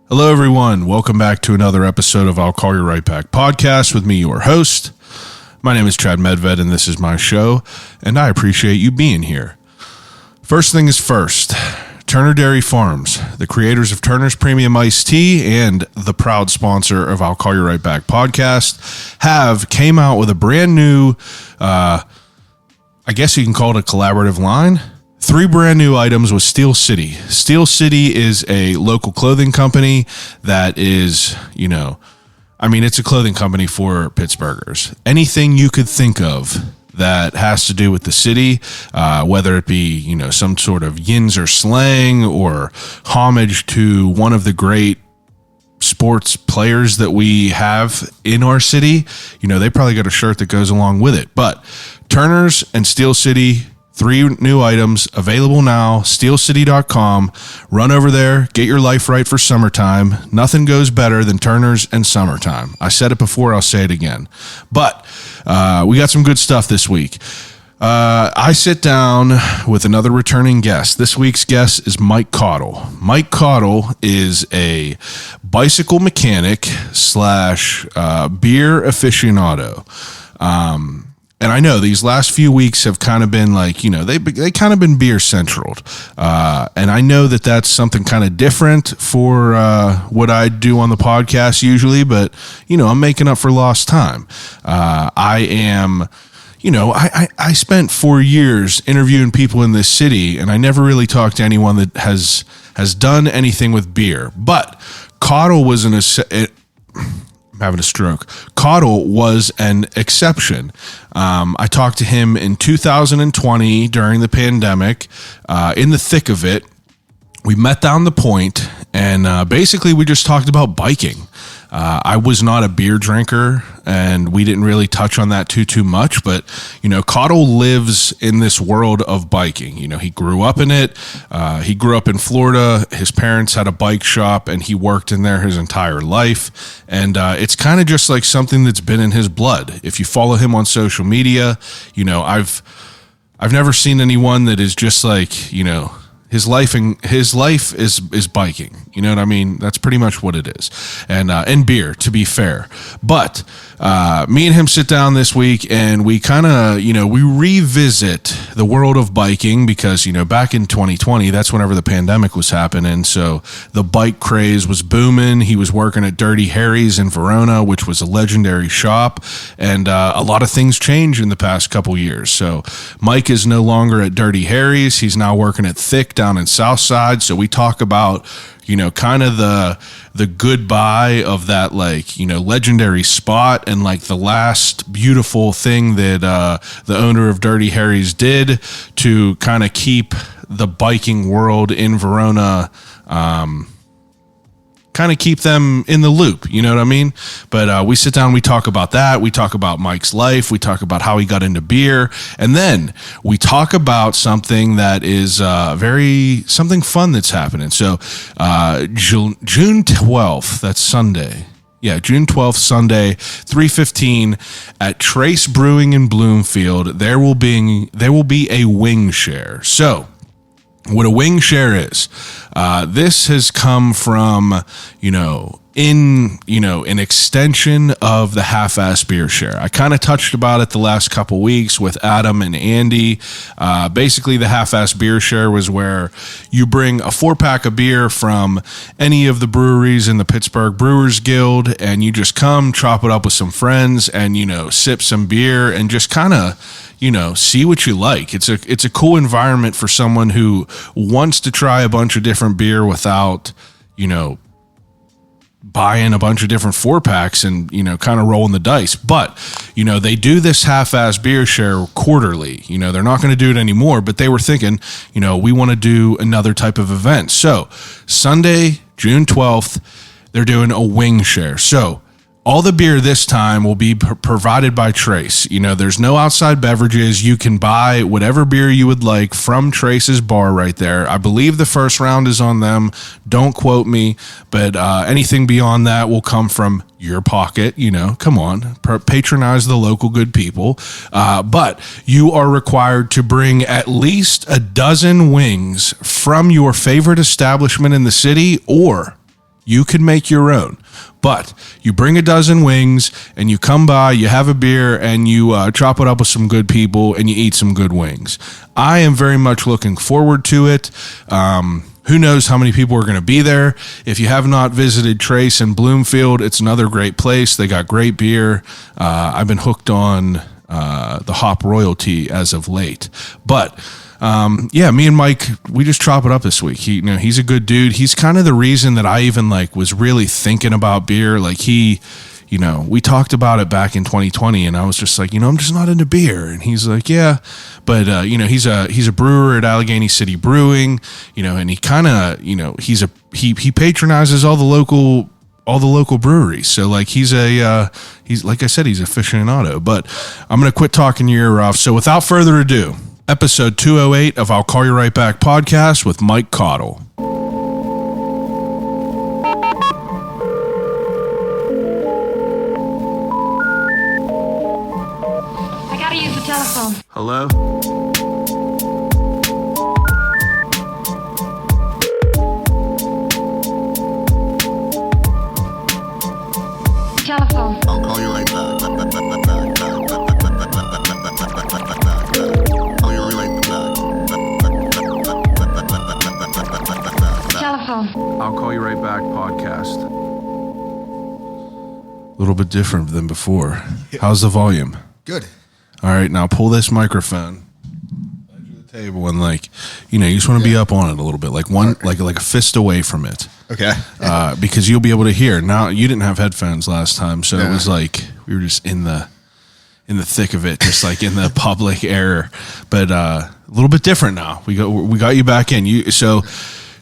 Hello, everyone. Welcome back to another episode of I'll Call You Right Back podcast with me, your host. My name is Chad Medved, and this is my show, and I appreciate you being here. First thing is first, Turner Dairy Farms, the creators of Turner's Premium Iced Tea and the proud sponsor of I'll Call You Right Back podcast, came out with a brand new, I guess you can call it a collaborative line. 3 brand new items with Steel City. Steel City is a local clothing company that is, it's a clothing company for Pittsburghers. Anything you could think of that has to do with the city, whether it be, some sort of yinz or slang or homage to one of the great sports players that we have in our city, they probably got a shirt that goes along with it. But Turner's and Steel City, 3 new items available now, steelcity.com. Run over there, get your life right for summertime. Nothing goes better than Turner's and summertime. I said it before, I'll say it again. But we got some good stuff this week. I sit down with another returning guest. This week's guest is Mike Cottle. Mike Cottle is a bicycle mechanic / beer aficionado. And I know these last few weeks have kind of been like, they kind of been beer centraled. And I know that that's something kind of different for what I do on the podcast usually, but, I'm making up for lost time. I spent 4 years interviewing people in this city, and I never really talked to anyone that has done anything with beer. But Cottle was having a stroke. Cottle was an exception. I talked to him in 2020 during the pandemic, in the thick of it. We met down the point, and basically we just talked about biking. I was not a beer drinker, and we didn't really touch on that too much, but, Cottle lives in this world of biking. He grew up in it. He grew up in Florida. His parents had a bike shop, and he worked in there his entire life. And it's kind of just like something that's been in his blood. If you follow him on social media, I've never seen anyone that is just like, his life is biking. You know what I mean? That's pretty much what it is. And beer, to be fair. But me and him sit down this week, and we kind of, we revisit the world of biking because, back in 2020, that's whenever the pandemic was happening. So the bike craze was booming. He was working at Dirty Harry's in Verona, which was a legendary shop. And a lot of things changed in the past couple years. So Mike is no longer at Dirty Harry's. He's now working at Thick down in Southside. So we talk about, kind of the goodbye of that, legendary spot, and the last beautiful thing that the owner of Dirty Harry's did to kind of keep the biking world in Verona, kind of keep them in the loop, you know what I mean? But we sit down, we talk about that, we talk about Mike's life, we talk about how he got into beer, and then we talk about something that is something fun that's happening. So June 12th, that's Sunday. Yeah, June 12th, Sunday, 3:15 at Trace Brewing in Bloomfield. There will be a wing share. So what a wing share is, this has come from, an extension of the half-ass beer share. I kind of touched about it the last couple weeks with Adam and Andy. Basically, the half-ass beer share was where you bring a 4-pack of beer from any of the breweries in the Pittsburgh Brewers Guild, and you just come, chop it up with some friends, and, sip some beer and just kind of, see what you like. It's a cool environment for someone who wants to try a bunch of different beer without, buying a bunch of different 4-packs and, kind of rolling the dice. But, they do this half-ass beer share quarterly. They're not going to do it anymore, but they were thinking, we want to do another type of event. So Sunday, June 12th, they're doing a wing share. So all the beer this time will be provided by Trace. There's no outside beverages. You can buy whatever beer you would like from Trace's bar right there. I believe the first round is on them. Don't quote me, but anything beyond that will come from your pocket. Come on, patronize the local good people. But you are required to bring at least a dozen wings from your favorite establishment in the city, or You can make your own. But you bring a dozen wings and you come by, you have a beer, and you chop it up with some good people and you eat some good wings. I am very much looking forward to it. Who knows how many people are going to be there. If you have not visited Trace in Bloomfield, it's another great place. They got great beer. I've been hooked on the hop royalty as of late. But me and Mike, we just chop it up this week. He's a good dude. He's kind of the reason that I even was really thinking about beer. We talked about it back in 2020 and I was just like, I'm just not into beer. And he's like, yeah, but he's a brewer at Allegheny City Brewing, and he kind of, he patronizes all the local breweries. So he's like I said, he's aficionado. But I'm going to quit talking your ear off. So without further ado, episode 208 of I'll Call You Right Back podcast with Mike Cottle. I gotta use the telephone. Hello? Telephone. I'll call you right back. I'll Call You Right Back podcast. A little bit different than before. How's the volume? Good. All right, now pull this microphone edge of the table and you just want to be up on it a little bit, like a fist away from it. Okay. Because you'll be able to hear. Now you didn't have headphones last time, so it was we were just in the thick of it, just in the public air. But a little bit different now. We got you back in. So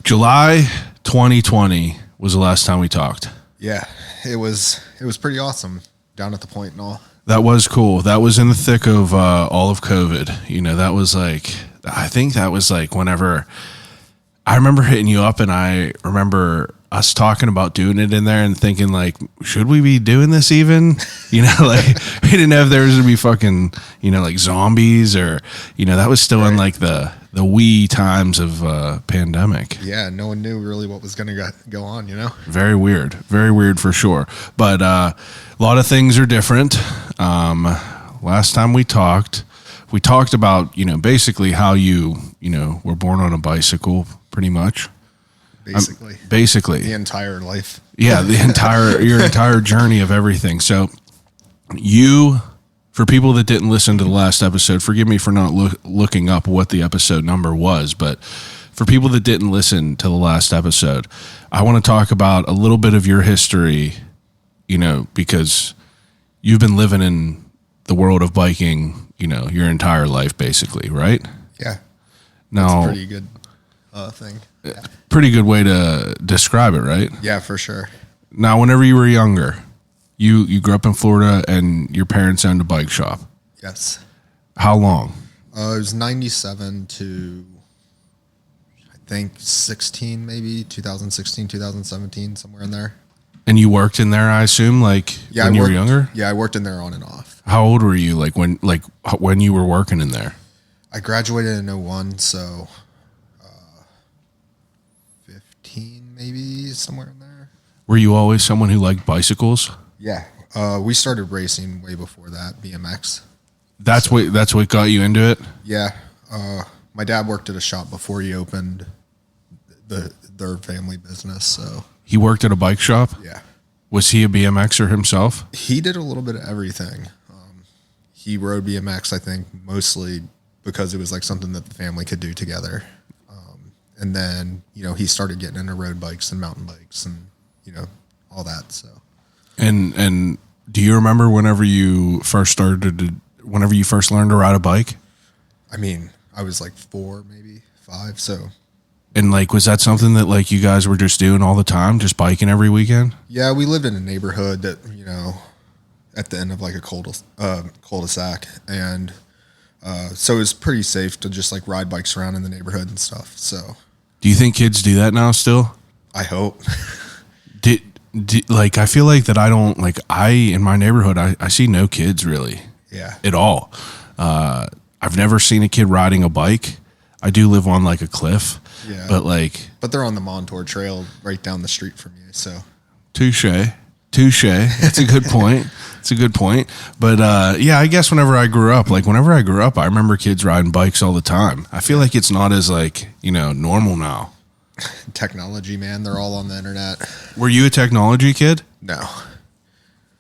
July 2020 was the last time we talked. Yeah, it was pretty awesome down at the point and all. That was cool. That was in the thick of all of COVID. That was I think that was whenever I remember hitting you up, and I remember us talking about doing it in there and thinking should we be doing this even? We didn't know if there was going to be fucking, zombies or, that was still in the wee times of pandemic. Yeah, no one knew really what was going to go on, Very weird for sure. But a lot of things are different. Last time we talked about, basically how you were born on a bicycle pretty much. Basically. The entire life. Yeah, your entire journey of everything. So for people that didn't listen to the last episode, forgive me for not looking up what the episode number was, but for people that didn't listen to the last episode, I want to talk about a little bit of your history, because you've been living in the world of biking, your entire life basically, right? Yeah. Now, that's a pretty good thing. Yeah. Pretty good way to describe it, right? Yeah, for sure. Now, whenever you were younger, you grew up in Florida and your parents owned a bike shop. Yes. How long? It was 97 to, I think, 16 maybe, 2016, 2017, somewhere in there. And you worked in there, I assume, when you were younger? Yeah, I worked in there on and off. How old were you, when you were working in there? I graduated in 01, so 15 maybe, somewhere in there. Were you always someone who liked bicycles? Yeah. We started racing way before that, BMX. That's what got you into it? Yeah. My dad worked at a shop before he opened their family business, so. He worked at a bike shop? Yeah. Was he a BMXer himself? He did a little bit of everything. He rode BMX, I think, mostly because it was something that the family could do together. And then, he started getting into road bikes and mountain bikes and, all that, so. And do you remember whenever you first learned to ride a bike? I mean, I was 4, maybe 5, so. And was that something that you guys were just doing all the time, just biking every weekend? Yeah, we lived in a neighborhood that, at the end of a cul-de-sac. And so it was pretty safe to just like ride bikes around in the neighborhood and stuff. So do you think kids do that now still? I hope. Like, I feel like that I don't, like, in my neighborhood, I see no kids really. Yeah. At all. I've never seen a kid riding a bike. I do live on like a cliff. Yeah. But they're on the Montour Trail right down the street from you. So touche. That's a good point. It's a good point. But yeah, I guess whenever I grew up, I remember kids riding bikes all the time. I feel like it's not as like, normal now. Technology, man, they're all on the internet. Were you a technology kid? No.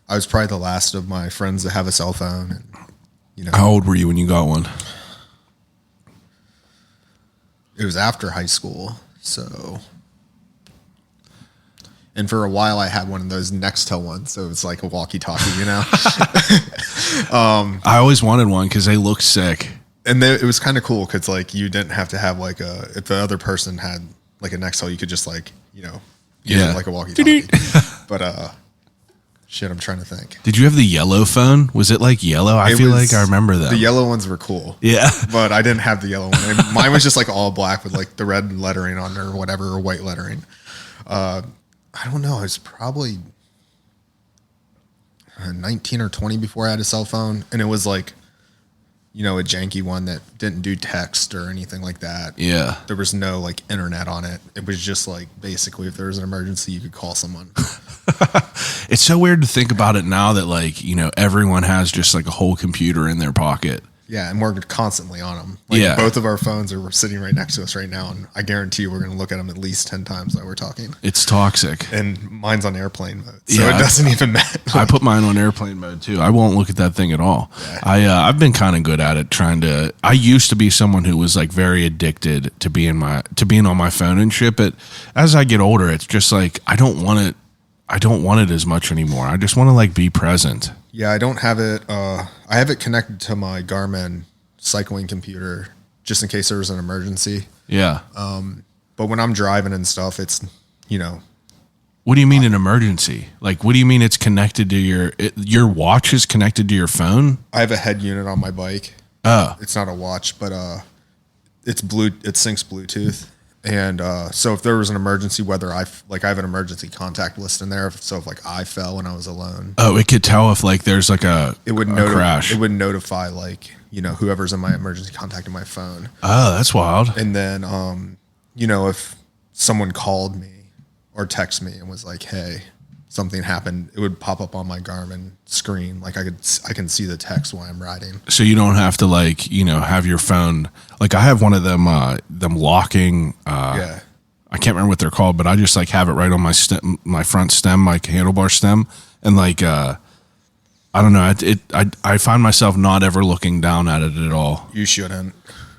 I was probably the last of my friends to have a cell phone. And, How old were you when you got one? It was after high school. So, and for a while I had one of those Nextel ones. So it was like a walkie-talkie, I always wanted one because they look sick. And it was kind of cool because like you didn't have to have like if the other person had like a Nextel, you could just like, use it like a walkie-talkie. But shit, I'm trying to think. Did you have the yellow phone? Was it like yellow? I feel like I remember that. The yellow ones were cool. Yeah. But I didn't have the yellow one. Mine was just like all black with like the red lettering on there or whatever, or white lettering. I don't know. I was probably 19 or 20 before I had a cell phone. And it was like, a janky one that didn't do text or anything like that. Yeah. There was no like internet on it. It was just like basically if there was an emergency, you could call someone. It's so weird to think about it now that like, everyone has just like a whole computer in their pocket. Yeah, and we're constantly on them. Like both of our phones are sitting right next to us right now, and I guarantee you we're going to look at them at least 10 times while we're talking. It's toxic. And mine's on airplane mode, so it doesn't even matter. I put mine on airplane mode too. I won't look at that thing at all. Yeah. I've been kind of good at it. I used to be someone who was like very addicted to being on my phone and shit. But as I get older, it's just like I don't want it as much anymore. I just want to like be present. Yeah, I don't have it. I have it connected to my Garmin cycling computer just in case there was an emergency. Yeah. But when I'm driving and stuff, it's, What do you mean an emergency? Like, what do you mean it's connected to your watch is connected to your phone? I have a head unit on my bike. Oh. It's not a watch, but it syncs Bluetooth. And so if there was an emergency, whether I have an emergency contact list in there. So if like I fell when I was alone. Oh, it could tell if like there's like a crash. It would notify like, whoever's in my emergency contact in my phone. Oh, that's wild. And then, if someone called me or texted me and was like, hey, something happened, it would pop up on my Garmin screen. Like I can see the text while I'm riding. So you don't have to like, have your phone. Like I have one of them locking. Yeah. I can't remember what they're called, but I just like have it right on my front stem, my handlebar stem. And like, I don't know. I find myself not ever looking down at it at all. You shouldn't.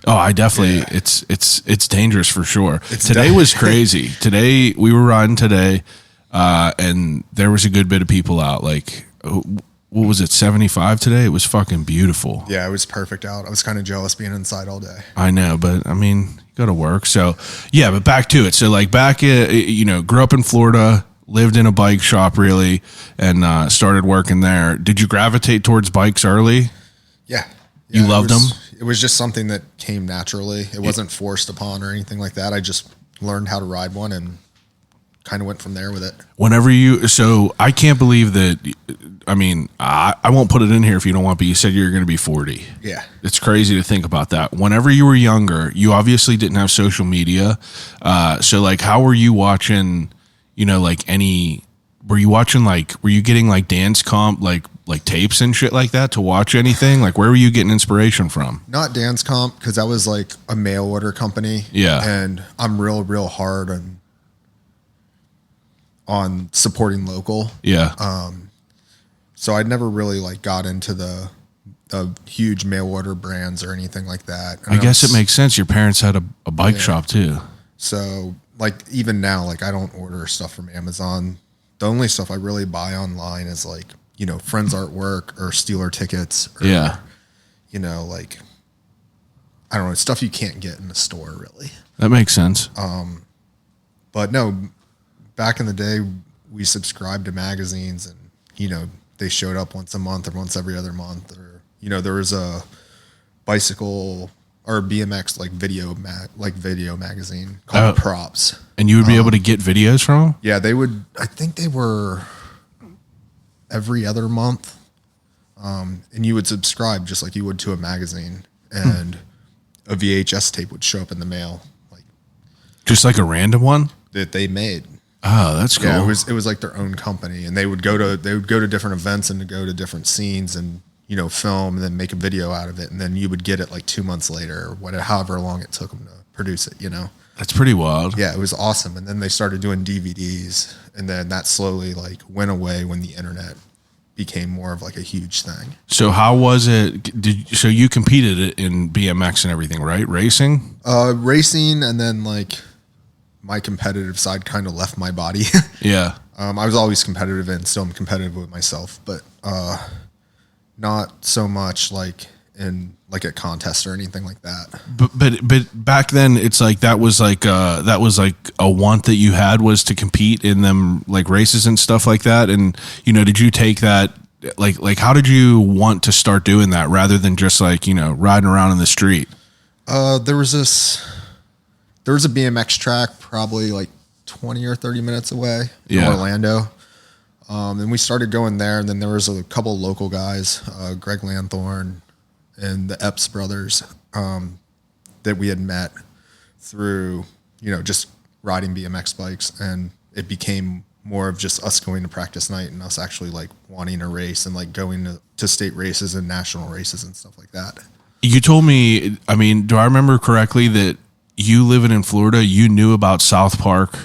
Oh, I definitely, it's dangerous for sure. Today was crazy. Today we were riding today. And there was a good bit of people out. Like, what was it, 75 today? It was fucking beautiful. Yeah, it was perfect out. I was kind of jealous being inside all day. I know, but I mean, you go to work. So, yeah, but back to it. So, like, grew up in Florida, lived in a bike shop, really, and started working there. Did you gravitate towards bikes early? Yeah. You loved them? It was just something that came naturally. It wasn't forced upon or anything like that. I just learned how to ride one and kind of went from there with it. So I can't believe that. I mean, I won't put it in here if you don't want, but you said you're going to be 40. Yeah. It's crazy to think about that. Whenever you were younger, you obviously didn't have social media. So like, how were you watching, were you getting like dance comp, like tapes and shit like that to watch anything? Like, where were you getting inspiration from? Not dance comp. Cause I was like a mail order company. Yeah. And I'm real hard on supporting local. Yeah. So I'd never really like got into the huge mail order brands or anything like that. And I guess it makes sense. Your parents had a bike shop too. So like even now, like I don't order stuff from Amazon. The only stuff I really buy online is like, friends' artwork or Steeler tickets. Or, like, I don't know, stuff you can't get in the store really. That makes sense. But no, back in the day, we subscribed to magazines and, they showed up once a month or once every other month. Or, there was a bicycle or BMX video magazine called Props. And you would be able to get videos from them? Yeah, they would. I think they were every other month. And you would subscribe just like you would to a magazine. And a VHS tape would show up in the mail, like Just like a random one? that they made. Oh, that's cool. Yeah, it was like their own company, and they would go to different events and go to different scenes and film and then make a video out of it, and then you would get it like 2 months later or whatever, however long it took them to produce it. That's pretty wild. Yeah, it was awesome. And then they started doing DVDs, and then that slowly like went away when the internet became more of like a huge thing. So how was it? So you competed in BMX and everything, right? Racing? Racing, and then like my competitive side kind of left my body. Yeah. I was always competitive and still am competitive with myself, but not so much like in like a contest or anything like that. But back then it's like that was like a want that you had, was to compete in them like races and stuff like that. And did you take that like how did you want to start doing that rather than just like riding around in the street? There was a BMX track probably like 20 or 30 minutes away in Orlando. And we started going there, and then there was a couple of local guys, Greg Lanthorne and the Epps brothers, that we had met through, just riding BMX bikes. And it became more of just us going to practice night and us actually like wanting to race and like going to state races and national races and stuff like that. You told me, I mean, do I remember correctly that you living in Florida, you knew about South Park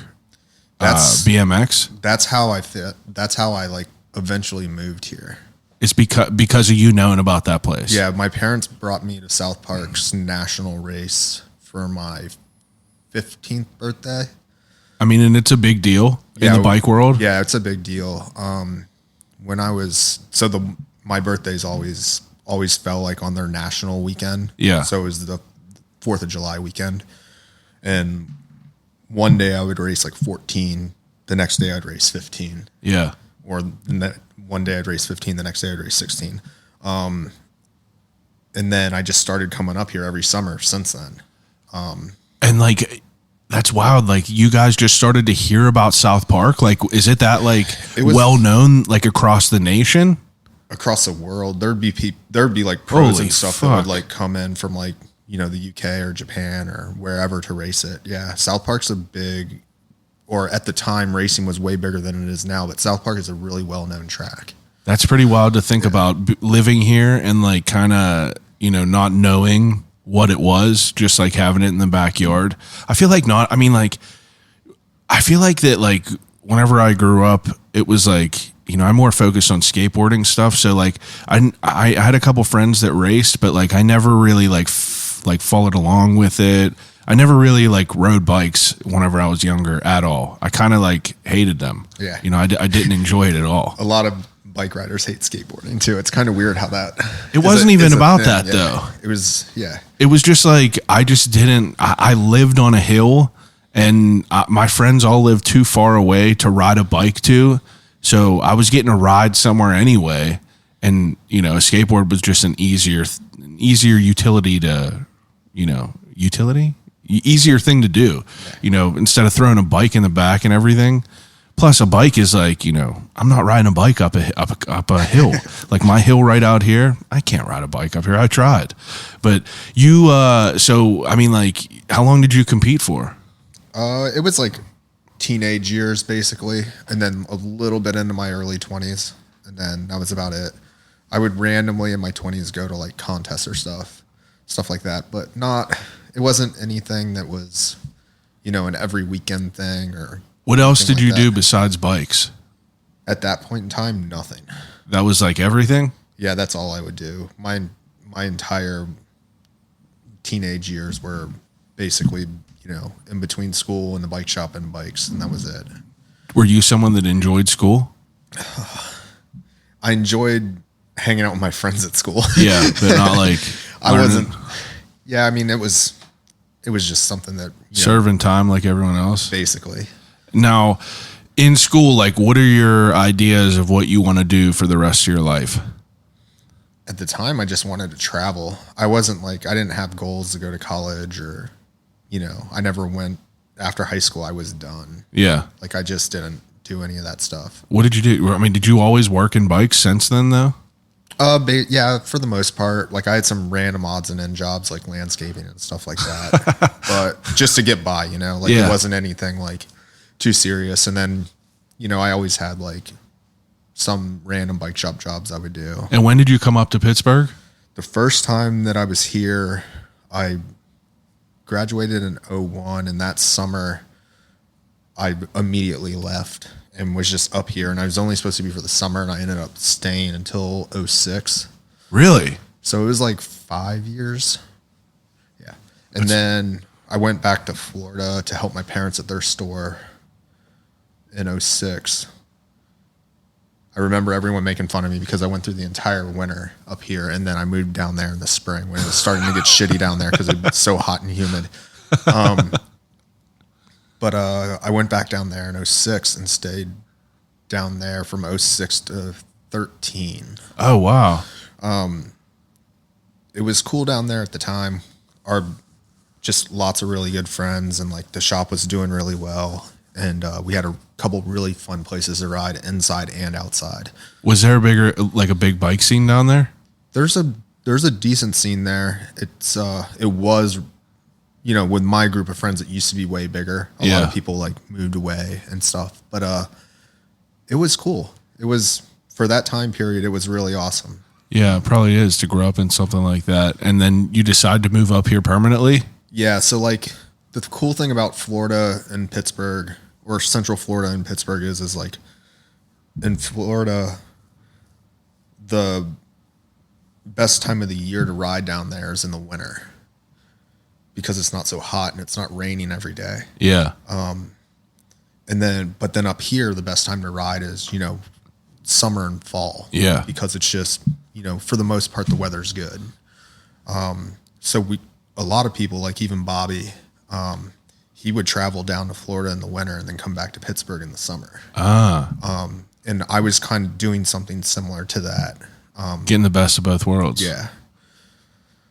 BMX? That's how I fit. That's how I like eventually moved here. It's because of you knowing about that place. Yeah, my parents brought me to South Park's national race for my 15th birthday. I mean, and it's a big deal in the bike world. Yeah, it's a big deal. When I was my birthdays always fell like on their national weekend. Yeah. So it was the 4th of July weekend. And one day I would race like 14. The next day I'd race 15. Yeah. Or one day I'd race 15. The next day I'd race 16. And then I just started coming up here every summer since then. And like, that's wild. Like you guys just started to hear about South Park. Like, is it that like well known like across the nation? Across the world, there'd be like pros Holy and stuff fuck. that would like come in from like, the UK or Japan or wherever to race it. Yeah. South Park's or at the time racing was way bigger than it is now, but South Park is a really well-known track. That's pretty wild to think about, living here and like kind of, not knowing what it was, just like having it in the backyard. I feel like that like whenever I grew up, it was like, I'm more focused on skateboarding stuff. So like I had a couple friends that raced, but like I never really like followed along with it. I never really like rode bikes whenever I was younger at all. I kind of like hated them. Yeah. I didn't enjoy it at all. A lot of bike riders hate skateboarding too. It's kind of weird how that. It wasn't even about that though. It was, yeah. It was just like, I lived on a hill, and my friends all lived too far away to ride a bike to. So I was getting a ride somewhere anyway. And, a skateboard was just an easier utility to, easier thing to do, instead of throwing a bike in the back and everything. Plus a bike is like, I'm not riding a bike up a hill. Like my hill right out here, I can't ride a bike up here. I tried, but so, I mean, like, how long did you compete for? It was like teenage years basically. And then a little bit into my early 20s. And then that was about it. I would randomly in my 20s go to like contests or stuff like that, but it wasn't anything that was, an every weekend thing or. What else did you do besides bikes? At that point in time, nothing. That was like everything? Yeah, that's all I would do. My entire teenage years were basically, in between school and the bike shop and bikes, and that was it. Were you someone that enjoyed school? I enjoyed hanging out with my friends at school. Yeah, but not like I wasn't. Yeah, I mean, it was just something that serving time like everyone else. Basically. Now, in school, like, what are your ideas of what you want to do for the rest of your life? At the time, I just wanted to travel. I didn't have goals to go to college or, I never went after high school. I was done. Yeah. Like, I just didn't do any of that stuff. What did you do? I mean, did you always work in bikes since then, though? Yeah, for the most part. Like I had some random odds and end jobs like landscaping and stuff like that. But just to get by, like it wasn't anything like too serious. And then, I always had like some random bike shop jobs I would do. And when did you come up to Pittsburgh? The first time that I was here, I graduated in 2001, and that summer I immediately left and was just up here, and I was only supposed to be for the summer, and I ended up staying until 2006. Really? So it was like 5 years. Yeah. And then I went back to Florida to help my parents at their store in 2006. I remember everyone making fun of me because I went through the entire winter up here, and then I moved down there in the spring when it was starting to get shitty down there because it was so hot and humid. But I went back down there in 2006 and stayed down there from 2006 to 2013. Oh, wow. It was cool down there at the time. Just lots of really good friends, and like the shop was doing really well. And we had a couple really fun places to ride inside and outside. Was there a big bike scene down there? There's a decent scene there. It was, with my group of friends, it used to be way bigger. A lot of people like moved away and stuff, but it was cool. It was, for that time period, it was really awesome. Yeah, it probably is to grow up in something like that. And then you decide to move up here permanently? Yeah. So like the cool thing about Florida and Pittsburgh, or Central Florida and Pittsburgh, is like in Florida, the best time of the year to ride down there is in the winter because it's not so hot and it's not raining every day. Yeah. But then up here, the best time to ride is, summer and fall. Yeah. Because it's just, for the most part, the weather's good. So a lot of people, like even Bobby, he would travel down to Florida in the winter and then come back to Pittsburgh in the summer. And I was kind of doing something similar to that. Getting the best of both worlds. Yeah.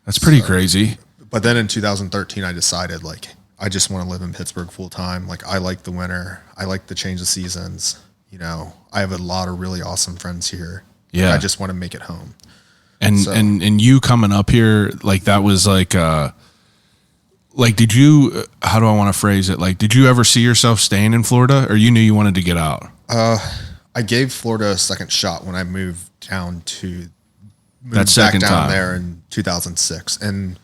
That's pretty crazy. But then in 2013, I decided like, I just want to live in Pittsburgh full time. Like I like the winter. I like the change of seasons. I have a lot of really awesome friends here. Yeah. Like, I just want to make it home. And you coming up here, like that was like did you, how do I want to phrase it? Like, did you ever see yourself staying in Florida, or you knew you wanted to get out? I gave Florida a second shot when I moved down there in 2006. And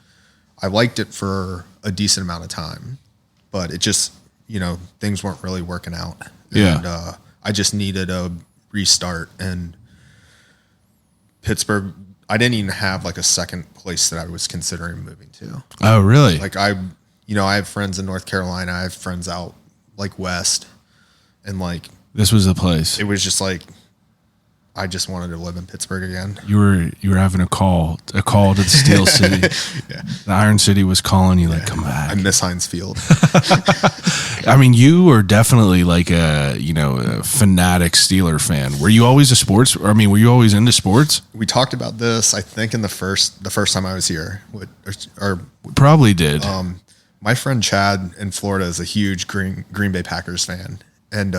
I liked it for a decent amount of time, but it just, things weren't really working out. Yeah. And, I just needed a restart, and Pittsburgh, I didn't even have like a second place that I was considering moving to. Oh, really? Like I have friends in North Carolina. I have friends out like West, and like this was the place. It was just like I just wanted to live in Pittsburgh again. You were having a call to the Steel City. Yeah. The Iron City was calling you, like, come back. I miss Heinz Field. I mean, you were definitely like a fanatic Steeler fan. Were you always were you always into sports? We talked about this, I think, in the first time I was here. Probably did. My friend Chad in Florida is a huge Green Bay Packers fan, and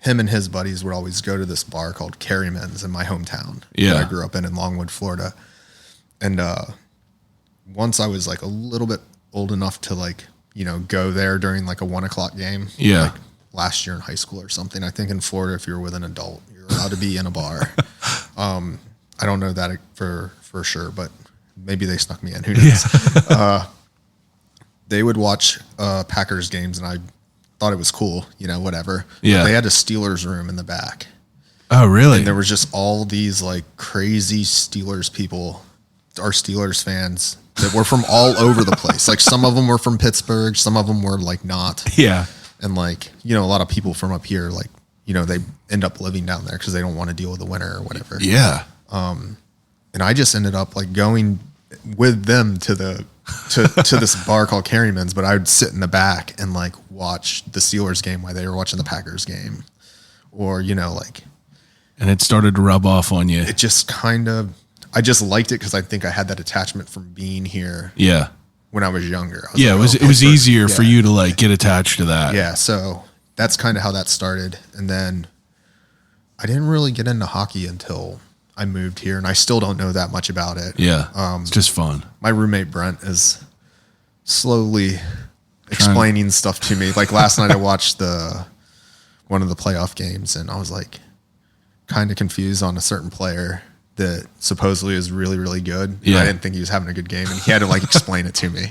him and his buddies would always go to this bar called Carryman's in my hometown. Yeah. That I grew up in Longwood, Florida. And once I was like a little bit old enough to like, go there during like a 1:00 game. Yeah. Like last year in high school or something. I think in Florida, if you're with an adult, you're allowed to be in a bar. I don't know that for sure, but maybe they snuck me in. Who knows? Yeah. They would watch Packers games, and I thought it was cool, whatever. Yeah. But they had a Steelers room in the back. Oh, really? And there was just all these like crazy Steelers people, our Steelers fans, that were from all over the place. Like some of them were from Pittsburgh, some of them were like not. Yeah. And like, a lot of people from up here, like, they end up living down there because they don't want to deal with the winter or whatever. Yeah. And I just ended up like going with them to this bar called Carryman's, but I would sit in the back and like watch the Steelers game while they were watching the Packers game, or and it started to rub off on you. It just I just liked it because I think I had that attachment from being here. Yeah. When I was younger. It was easier for you to like get attached to that. Yeah. So that's kind of how that started, and then I didn't really get into hockey until I moved here, and I still don't know that much about it. Yeah. It's just fun. My roommate Brent is slowly explaining stuff to me. Like last night I watched one of the playoff games, and I was like kind of confused on a certain player that supposedly is really, really good. Yeah. I didn't think he was having a good game, and he had to like explain it to me.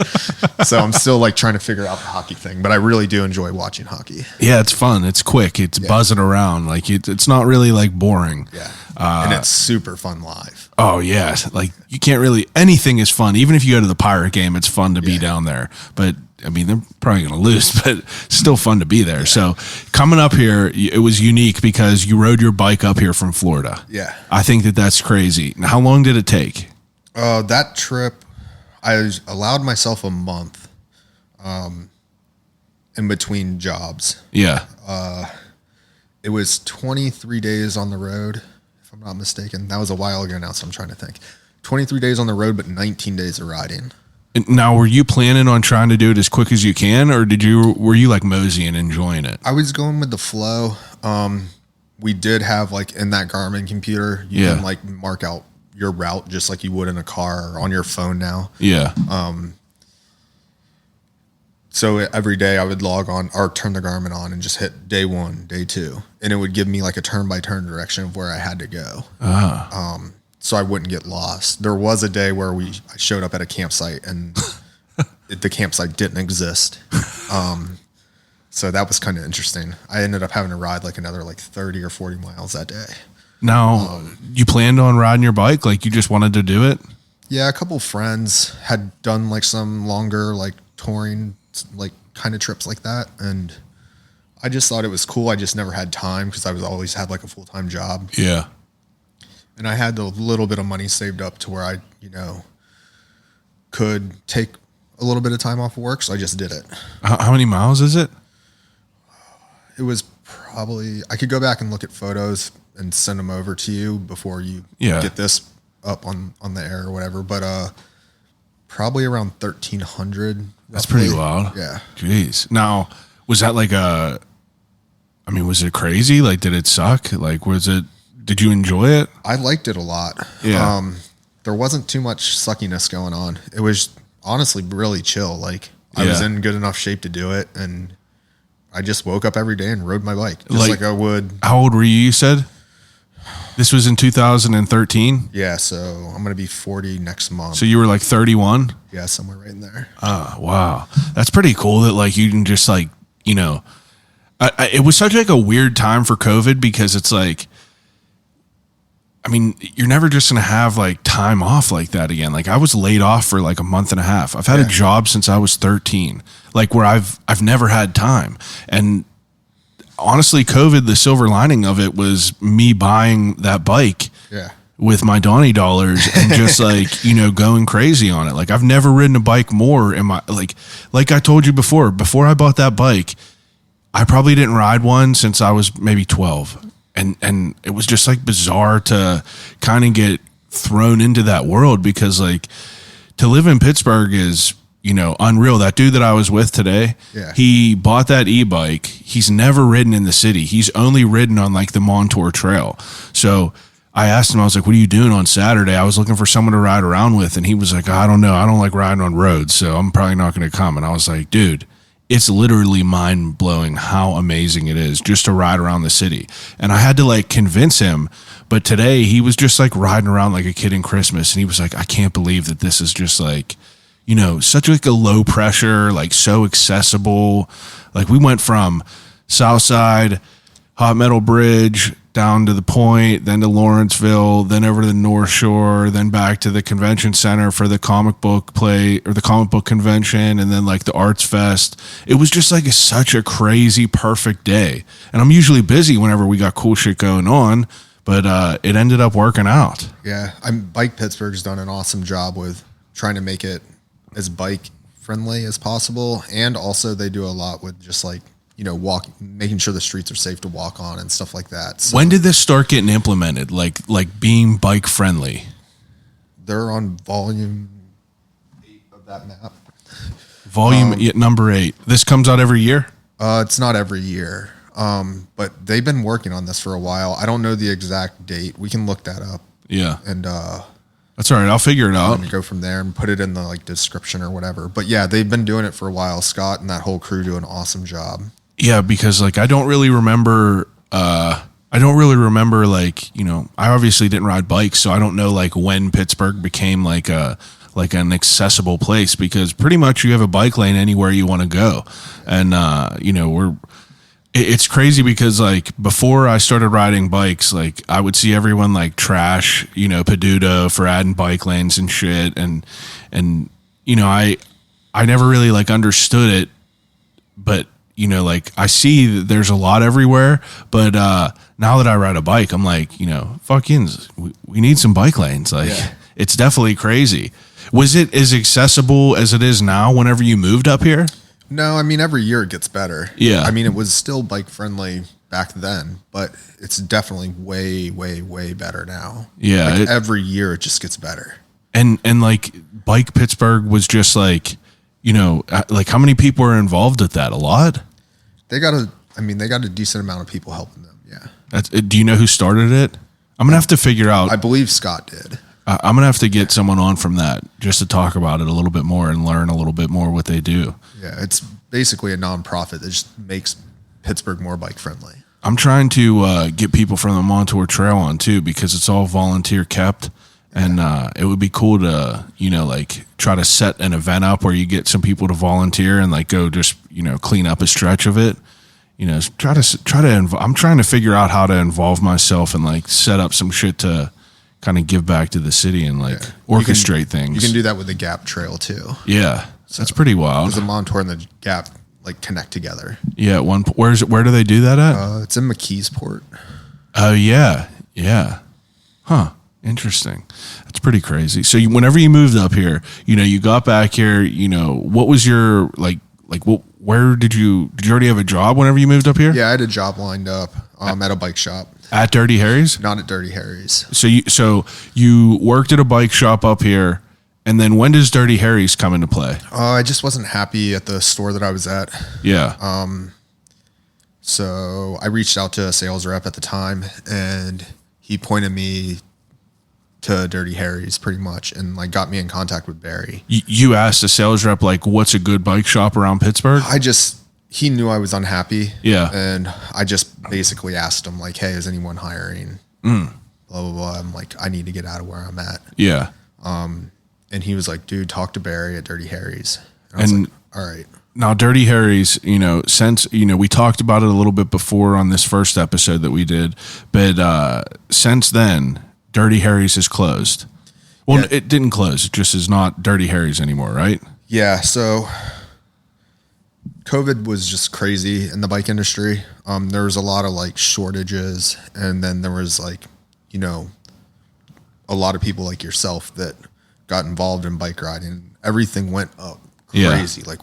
So I'm still like trying to figure out the hockey thing, but I really do enjoy watching hockey. Yeah, it's fun. It's quick. It's buzzing around. Like it's not really like boring. Yeah. And it's super fun live. Oh yeah. Like you can't really, anything is fun. Even if you go to the Pirate game, it's fun to be down there. But I mean, they're probably going to lose, but still fun to be there. Yeah. So coming up here, it was unique because you rode your bike up here from Florida. Yeah. I think that's crazy. Now, how long did it take? That trip, I allowed myself a month in between jobs. Yeah. It was 23 days on the road, if I'm not mistaken. That was a while ago now, so I'm trying to think. 23 days on the road, but 19 days of riding. Now, were you planning on trying to do it as quick as you can, or were you like moseying and enjoying it? I was going with the flow. We did have like in that Garmin computer, you can like mark out your route just like you would in a car or on your phone now. Yeah. So every day I would log on or turn the Garmin on and just hit day 1, day 2, and it would give me like a turn-by-turn direction of where I had to go. So I wouldn't get lost. There was a day where I showed up at a campsite and the campsite didn't exist. So that was kind of interesting. I ended up having to ride like another like 30 or 40 miles that day. Now, you planned on riding your bike? Like you just wanted to do it? Yeah, a couple friends had done like some longer like touring like kind of trips like that. And I just thought it was cool. I just never had time because I was always had like a full-time job. Yeah. And I had a little bit of money saved up to where I, could take a little bit of time off of work. So I just did it. How many miles is it? It was probably, I could go back and look at photos and send them over to you before you get this up on the air or whatever. But probably around 1,300. That's pretty wild. Yeah. Jeez. Now, was that like was it crazy? Like, did it suck? Like, did you enjoy it? I liked it a lot. Yeah. There wasn't too much suckiness going on. It was honestly really chill. Like I was in good enough shape to do it, and I just woke up every day and rode my bike just like I would. How old were you said? This was in 2013? Yeah, so I'm going to be 40 next month. So you were like 31? Yeah, somewhere right in there. Oh, wow. That's pretty cool that like you can just like, it was such like a weird time for COVID because it's like, I mean, you're never just going to have like time off like that again. Like I was laid off for like a month and a half. I've had a job since I was 13, like where I've never had time. And honestly, COVID, the silver lining of it was me buying that bike with my Donnie dollars and just like, going crazy on it. Like I've never ridden a bike more in my, like I told you before I bought that bike, I probably didn't ride one since I was maybe 12. And it was just like bizarre to kind of get thrown into that world because like to live in Pittsburgh is, unreal. That dude that I was with today, he bought that e-bike. He's never ridden in the city. He's only ridden on like the Montour Trail. So I asked him, I was like, what are you doing on Saturday? I was looking for someone to ride around with. And he was like, I don't know. I don't like riding on roads. So I'm probably not going to come. And I was like, dude, it's literally mind blowing how amazing it is just to ride around the city. And I had to like convince him, but today he was just like riding around like a kid in Christmas. And he was like, I can't believe that this is just like, such like a low pressure, like so accessible. Like we went from Southside, Hot Metal Bridge, down to the Point, then to Lawrenceville, then over to the North Shore, then back to the convention center for the comic book play or the comic book convention, and then like the Arts Fest. It was just like such a crazy, perfect day. And I'm usually busy whenever we got cool shit going on, but it ended up working out. Yeah, Bike Pittsburgh's done an awesome job with trying to make it as bike friendly as possible, and also they do a lot with just like making sure the streets are safe to walk on and stuff like that. So when did this start getting implemented? Like being bike friendly? They're on volume 8 of that map. Volume number 8. This comes out every year? It's not every year, but they've been working on this for a while. I don't know the exact date. We can look that up. Yeah. And that's all right. I'll figure it out. and go from there and put it in the like description or whatever. But yeah, they've been doing it for a while. Scott and that whole crew do an awesome job. Yeah, because like I don't really remember like, you know, I obviously didn't ride bikes, so I don't know like when Pittsburgh became like an accessible place, because pretty much you have a bike lane anywhere you want to go. And you know, it's crazy because like before I started riding bikes, like I would see everyone like trash, you know, Peduto for adding bike lanes and shit. And, you know, I never really like understood it, but you know, like I see that there's a lot everywhere, but now that I ride a bike, I'm like, you know, fuck yinz, we need some bike lanes. Like it's definitely crazy. Was it as accessible as it is now whenever you moved up here? No, I mean, every year it gets better. Yeah. I mean, it was still bike friendly back then, but it's definitely way, way, way better now. Yeah. Like every year it just gets better. And like Bike Pittsburgh was just like, you know, like how many people are involved with that? A lot? They got a decent amount of people helping them. Yeah. Do you know who started it? I'm going to have to figure out. I believe Scott did. I'm going to have to get someone on from that just to talk about it a little bit more and learn a little bit more what they do. Yeah, it's basically a nonprofit that just makes Pittsburgh more bike friendly. I'm trying to get people from the Montour Trail on too, because it's all volunteer kept. And it would be cool to, you know, like try to set an event up where you get some people to volunteer and like go just, you know, clean up a stretch of it. You know, I'm trying to figure out how to involve myself and like set up some shit to kind of give back to the city and like orchestrate things. You can do that with the Gap Trail too. Yeah, so that's pretty wild. Because the Montour and the Gap like connect together. Yeah, where do they do that at? It's in McKeesport. Oh yeah, huh? Interesting. That's pretty crazy. So whenever you moved up here, you know, you got back here. You know, what was your like? Where did you already have a job whenever you moved up here? Yeah, I had a job lined up at a bike shop. At Dirty Harry's? Not at Dirty Harry's. So you worked at a bike shop up here, and then when does Dirty Harry's come into play? I just wasn't happy at the store that I was at. Yeah. So I reached out to a sales rep at the time, and he pointed me to Dirty Harry's pretty much, and like got me in contact with Barry. You asked a sales rep like, what's a good bike shop around Pittsburgh? He knew I was unhappy. Yeah. And I just basically asked him like, hey, is anyone hiring? Blah, blah, blah. I'm like, I need to get out of where I'm at. Yeah. And he was like, dude, talk to Barry at Dirty Harry's. And I was like, all right. Now, Dirty Harry's, you know, since, you know, we talked about it a little bit before on this first episode that we did, but since then, Dirty Harry's is closed. Well, yeah. It didn't close. It just is not Dirty Harry's anymore, right? Yeah. So COVID was just crazy in the bike industry. There was a lot of like shortages, and then there was like, you know, a lot of people like yourself that got involved in bike riding. Everything went up crazy. Yeah. Like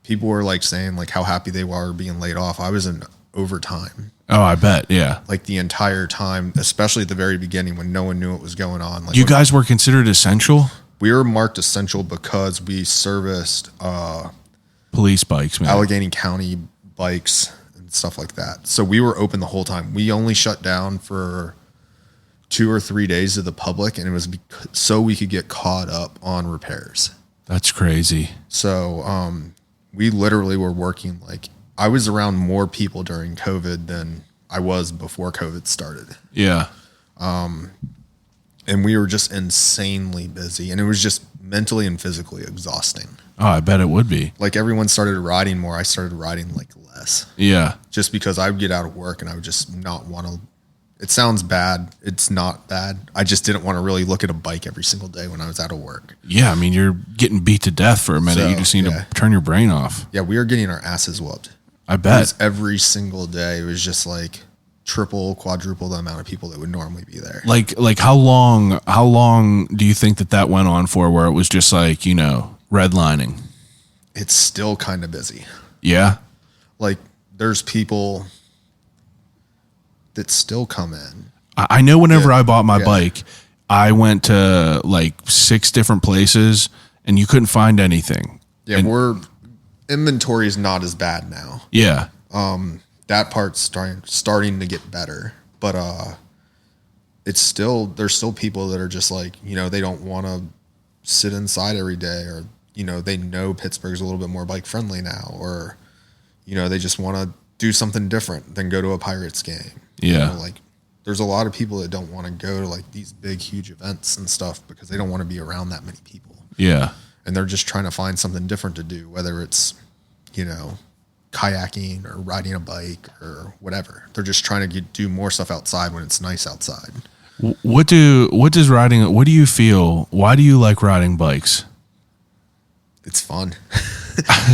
people were like saying like how happy they were being laid off. I was in overtime. Oh, I bet. Yeah. Like the entire time, especially at the very beginning when no one knew what was going on. Like you guys were considered essential? We were marked essential because we serviced police bikes, man. Allegheny County bikes and stuff like that. So we were open the whole time. We only shut down for 2 or 3 days to the public, and it was so we could get caught up on repairs. That's crazy. So we literally were working like, I was around more people during COVID than I was before COVID started. Yeah. And we were just insanely busy, and it was just mentally and physically exhausting. Oh, I bet it would be. Like everyone started riding more. I started riding like less. Yeah. Just because I would get out of work and I would just not want to. It sounds bad. It's not bad. I just didn't want to really look at a bike every single day when I was out of work. Yeah. I mean, you're getting beat to death for a minute. So, you just need to turn your brain off. Yeah. We were getting our asses whooped. I bet. Every single day. It was just like triple, quadruple the amount of people that would normally be there. Like how long do you think that went on for, where it was just like, you know, redlining? It's still kind of busy. Yeah. Like there's people that still come in. I know whenever I bought my bike, I went to like 6 different places and you couldn't find anything. Yeah. And inventory is not as bad now. Yeah. That part's starting to get better, but there's still people that are just like, they don't want to sit inside every day, or, they know Pittsburgh's a little bit more bike friendly now, or, they just want to do something different than go to a Pirates game. Yeah. Like there's a lot of people that don't want to go to like these big, huge events and stuff because they don't want to be around that many people. Yeah. And they're just trying to find something different to do, whether it's, kayaking or riding a bike or whatever. They're just trying to do more stuff outside when it's nice outside. What do you feel? Why do you like riding bikes? It's fun.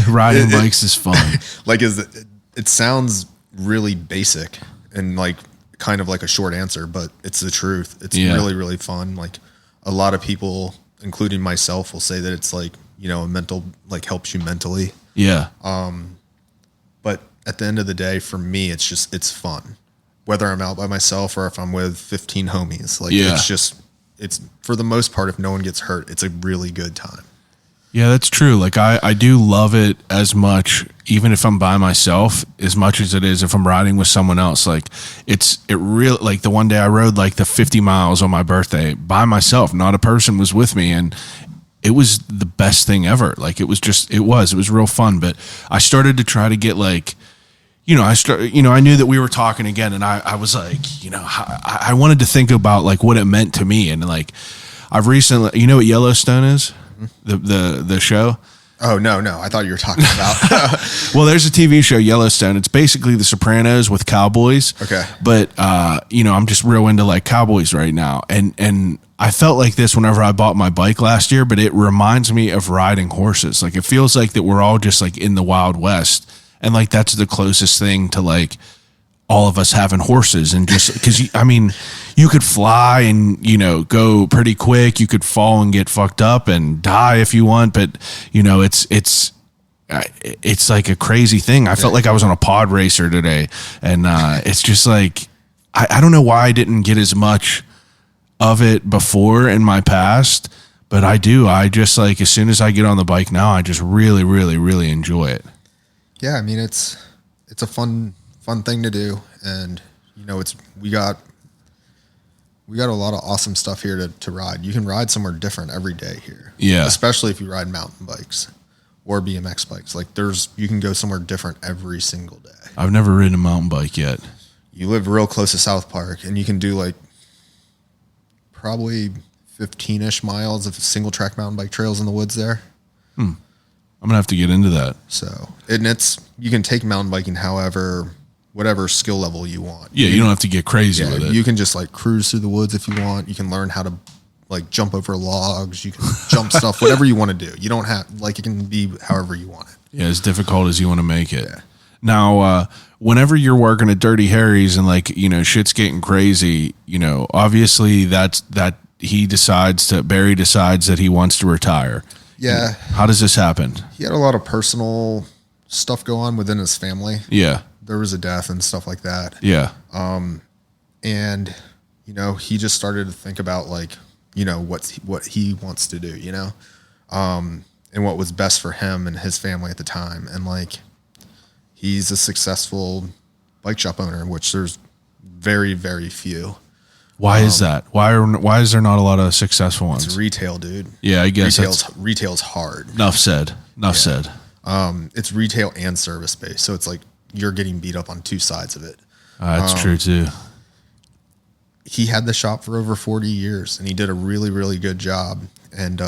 Riding bikes is fun. Like, it sounds really basic and like kind of like a short answer, but it's the truth. It's really, really fun. Like a lot of people, including myself, will say that it's like, a mental, like helps you mentally. Yeah. But at the end of the day, for me, it's fun. Whether I'm out by myself or if I'm with 15 homies, like it's for the most part, if no one gets hurt, it's a really good time. Yeah, that's true. Like I do love it as much, even if I'm by myself, as much as it is if I'm riding with someone else. Like it really, like the one day I rode like the 50 miles on my birthday by myself, not a person was with me. And it was the best thing ever. Like it was real fun. But I started to try to get like, I knew that we were talking again, and I was like, I wanted to think about like what it meant to me. And like, I've recently, you know what Yellowstone is? The show? Oh, no. I thought you were talking about. Well, there's a TV show, Yellowstone. It's basically The Sopranos with cowboys. Okay. But, I'm just real into like cowboys right now. And I felt like this whenever I bought my bike last year, but it reminds me of riding horses. Like it feels like that we're all just like in the Wild West. And like, that's the closest thing to like all of us having horses. And just because, you could fly and, go pretty quick. You could fall and get fucked up and die if you want. But, it's like a crazy thing. I felt like I was on a pod racer today. And it's just like, I don't know why I didn't get as much of it before in my past, but I do. I just like, as soon as I get on the bike now, I just really, really, really enjoy it. Yeah. It's a fun thing to do. And, we got a lot of awesome stuff here to ride. You can ride somewhere different every day here. Yeah. Especially if you ride mountain bikes or BMX bikes. Like you can go somewhere different every single day. I've never ridden a mountain bike yet. You live real close to South Park, and you can do like probably 15-ish miles of single track mountain bike trails in the woods there. I'm going to have to get into that. So, you can take mountain biking whatever skill level you want. Yeah, you don't have to get crazy with it. You can just like cruise through the woods if you want. You can learn how to like jump over logs. You can jump stuff, whatever you want to do. You don't have, like, it can be however you want it. Yeah, as difficult as you want to make it. Yeah. Now, whenever you're working at Dirty Harry's and like, shit's getting crazy, obviously Barry decides that he wants to retire. Yeah. How does this happen? He had a lot of personal stuff go on within his family. Yeah. There was a death and stuff like that. Yeah. And, he just started to think about like, what he wants to do, and what was best for him and his family at the time. And like, he's a successful bike shop owner, which there's very, very few. Why is that? Why is there not a lot of successful ones? It's retail, dude. Yeah, I guess retail's hard. Enough said. It's retail and service based, so it's like you're getting beat up on two sides of it. That's true too. He had the shop for over 40 years, and he did a really, really good job. And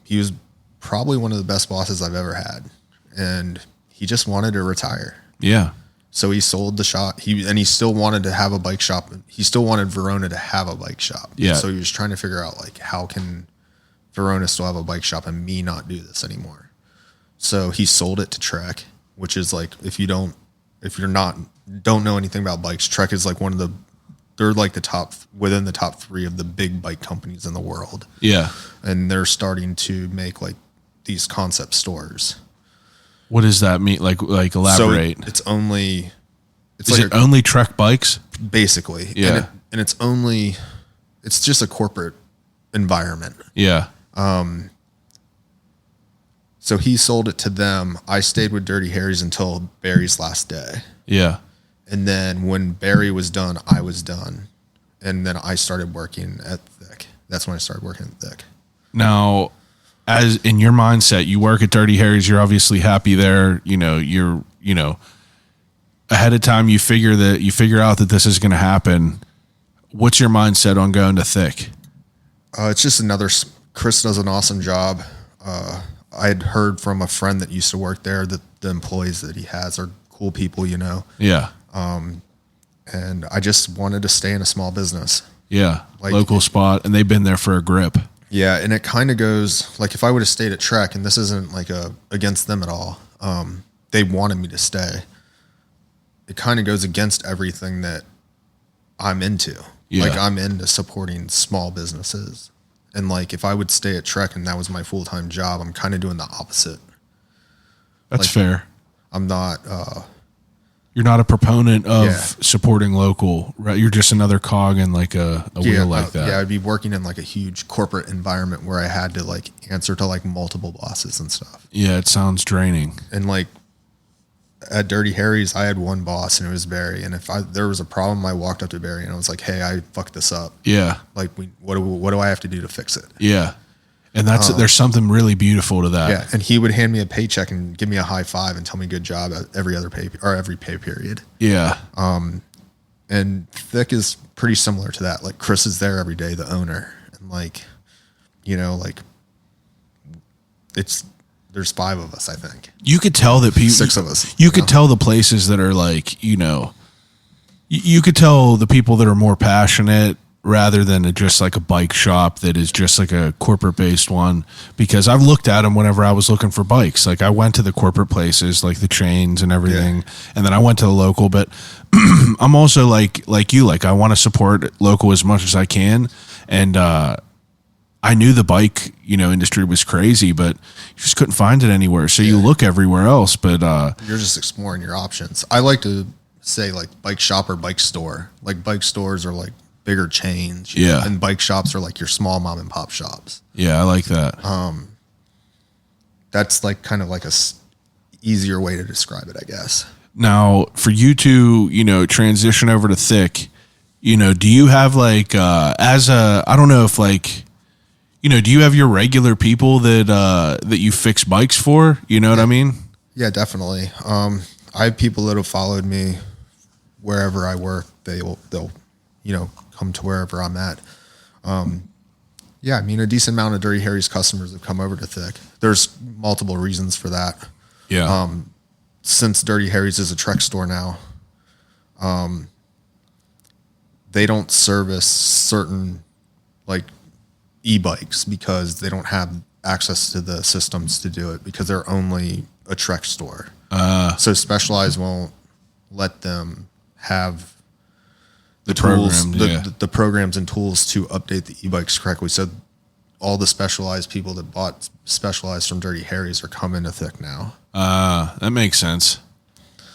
he was probably one of the best bosses I've ever had. And he just wanted to retire. Yeah. So he sold the shop. He still wanted to have a bike shop. He still wanted Verona to have a bike shop. Yeah. So he was trying to figure out like, how can Verona still have a bike shop and me not do this anymore? So he sold it to Trek, which is like, if you don't know anything about bikes, Trek is like they're like within the top 3 of the big bike companies in the world. Yeah. And they're starting to make like these concept stores. What does that mean? Like elaborate. So it's only Trek bikes? Basically. Yeah. And it's just a corporate environment. Yeah. So he sold it to them. I stayed with Dirty Harry's until Barry's last day. Yeah. And then when Barry was done, I was done. And then I started working at Thick. That's when I started working at Thick. Now, as in your mindset, you work at Dirty Harry's, you're obviously happy there. You're ahead of time, you figure out that this is going to happen. What's your mindset on going to Thick? It's just Chris does an awesome job. I had heard from a friend that used to work there that the employees that he has are cool people, Yeah. And I just wanted to stay in a small business. Yeah. Local spot. And they've been there for a grip. Yeah. And it kind of goes like, if I would have stayed at Trek, and this isn't like against them at all. They wanted me to stay. It kind of goes against everything that I'm into. Yeah. Like I'm into supporting small businesses. And like, if I would stay at Trek and that was my full-time job, I'm kind of doing the opposite. That's fair. I'm not, you're not a proponent of supporting local, right? You're just another cog in like a wheel like that. Yeah. I'd be working in like a huge corporate environment where I had to like answer to like multiple bosses and stuff. Yeah. It sounds draining. And like at Dirty Harry's, I had one boss and it was Barry. And if there was a problem, I walked up to Barry and I was like, "Hey, I fucked this up. Yeah. Like what do I have to do to fix it?" Yeah. And there's something really beautiful to that. Yeah. And he would hand me a paycheck and give me a high five and tell me good job at every pay period. Yeah. And Thick is pretty similar to that. Like Chris is there every day, the owner. And like, there's 5 of us, I think. You could tell that people, 6 of us. You could tell the places that are like, you could tell the people that are more passionate rather than just like a bike shop that is just like a corporate based one, because I've looked at them whenever I was looking for bikes. Like I went to the corporate places like the chains and everything. And then I went to the local, but I'm also like you, like I want to support local as much as I can. And, I knew the bike, industry was crazy, but you just couldn't find it anywhere. So you look everywhere else, but you're just exploring your options. I like to say like bike shop or bike store. Like bike stores are like bigger chains. And bike shops are like your small mom and pop shops. Yeah, I like that. That's like kind of like easier way to describe it, I guess. Now, for you to, transition over to Thick, do you have like, I don't know if like, do you have your regular people that you fix bikes for? You know what I mean? Yeah, definitely. I have people that have followed me wherever I work. They'll come to wherever I'm at. A decent amount of Dirty Harry's customers have come over to Thick. There's multiple reasons for that. Yeah. Since Dirty Harry's is a Trek store now, they don't service certain like e-bikes because they don't have access to the systems to do it because they're only a Trek store. So Specialized won't let them have the tools, the programs and tools to update the e-bikes correctly. So all the Specialized people that bought Specialized from Dirty Harry's are coming to Thick now. That makes sense.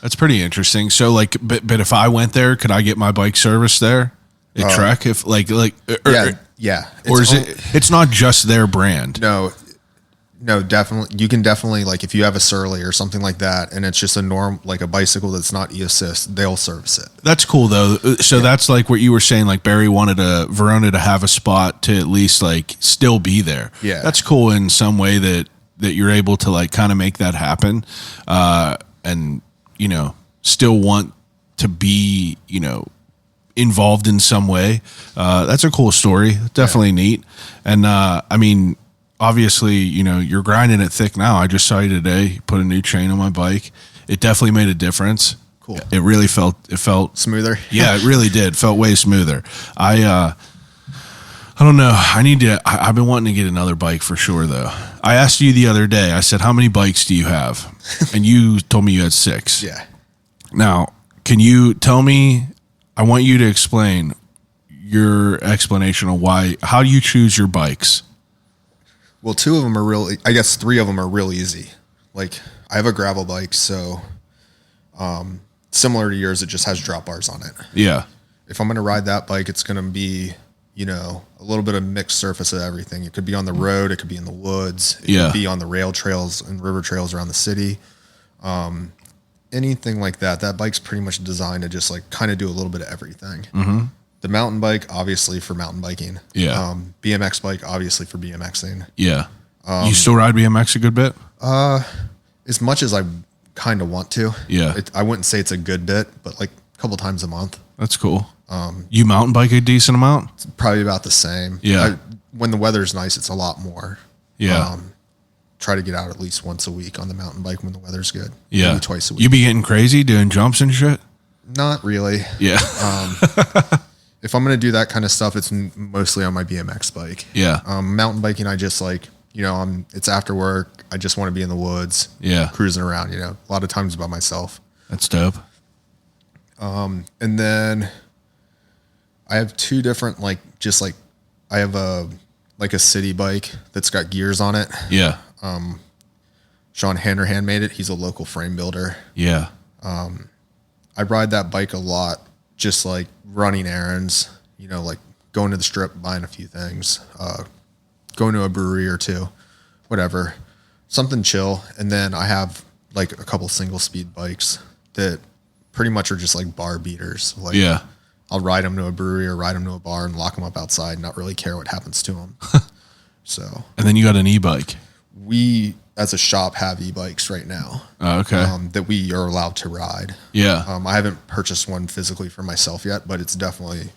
That's pretty interesting. So like, but if I went there, could I get my bike serviced there at Trek? If yeah. It's not just their brand? No, definitely. You can definitely, like, if you have a Surly or something like that, and it's just like a bicycle that's not e-assist, they'll service it. That's cool though. So that's like what you were saying, like Barry wanted Verona to have a spot to at least like still be there. Yeah. That's cool in some way that you're able to like kind of make that happen. And, still want to be, involved in some way. That's a cool story. Definitely neat. And obviously, you're grinding it Thick now. I just saw you today, put a new chain on my bike. It definitely made a difference. Cool. It really felt smoother. Yeah, it really did. Felt way smoother. I don't know. I've been wanting to get another bike for sure though. I asked you the other day, I said, how many bikes do you have? And you told me you had 6. Yeah. Now, can you tell me, I want you to explain your explanation of how do you choose your bikes? Well, 2 of them are really, I guess 3 of them are real easy. Like I have a gravel bike, so similar to yours, it just has drop bars on it. Yeah. If I'm going to ride that bike, it's going to be, a little bit of mixed surface of everything. It could be on the road. It could be in the woods. It could be on the rail trails and river trails around the city. Anything like that. That bike's pretty much designed to just like kind of do a little bit of everything. Mm-hmm. The mountain bike, obviously for mountain biking. Yeah. BMX bike, obviously for BMXing. Yeah. You still ride BMX a good bit? As much as I kind of want to. Yeah. I wouldn't say it's a good bit, but like a couple times a month. That's cool. You mountain bike a decent amount? It's probably about the same. Yeah. When the weather's nice, it's a lot more. Yeah. Try to get out at least once a week on the mountain bike when the weather's good. Yeah. Maybe twice a week. You be getting crazy doing jumps and shit? Not really. Yeah. If I'm going to do that kind of stuff, it's mostly on my BMX bike. Yeah. Mountain biking, I just like, it's after work. I just want to be in the woods. Yeah. Cruising around, a lot of times by myself. That's dope. And then I have two different, I have a city bike that's got gears on it. Yeah. Sean Handerhan made it. He's a local frame builder. Yeah. I ride that bike a lot, just like running errands, like going to the strip, buying a few things, going to a brewery or two, whatever, something chill. And then I have like a couple single speed bikes that pretty much are just like bar beaters. Like, Yeah. I'll ride them to a brewery or ride them to a bar and lock them up outside and not really care what happens to them. So, And then you got an e-bike. we as a shop have e-bikes right now. Oh, okay. That we are allowed to ride. Yeah. I haven't purchased one physically for myself yet, but it's definitely,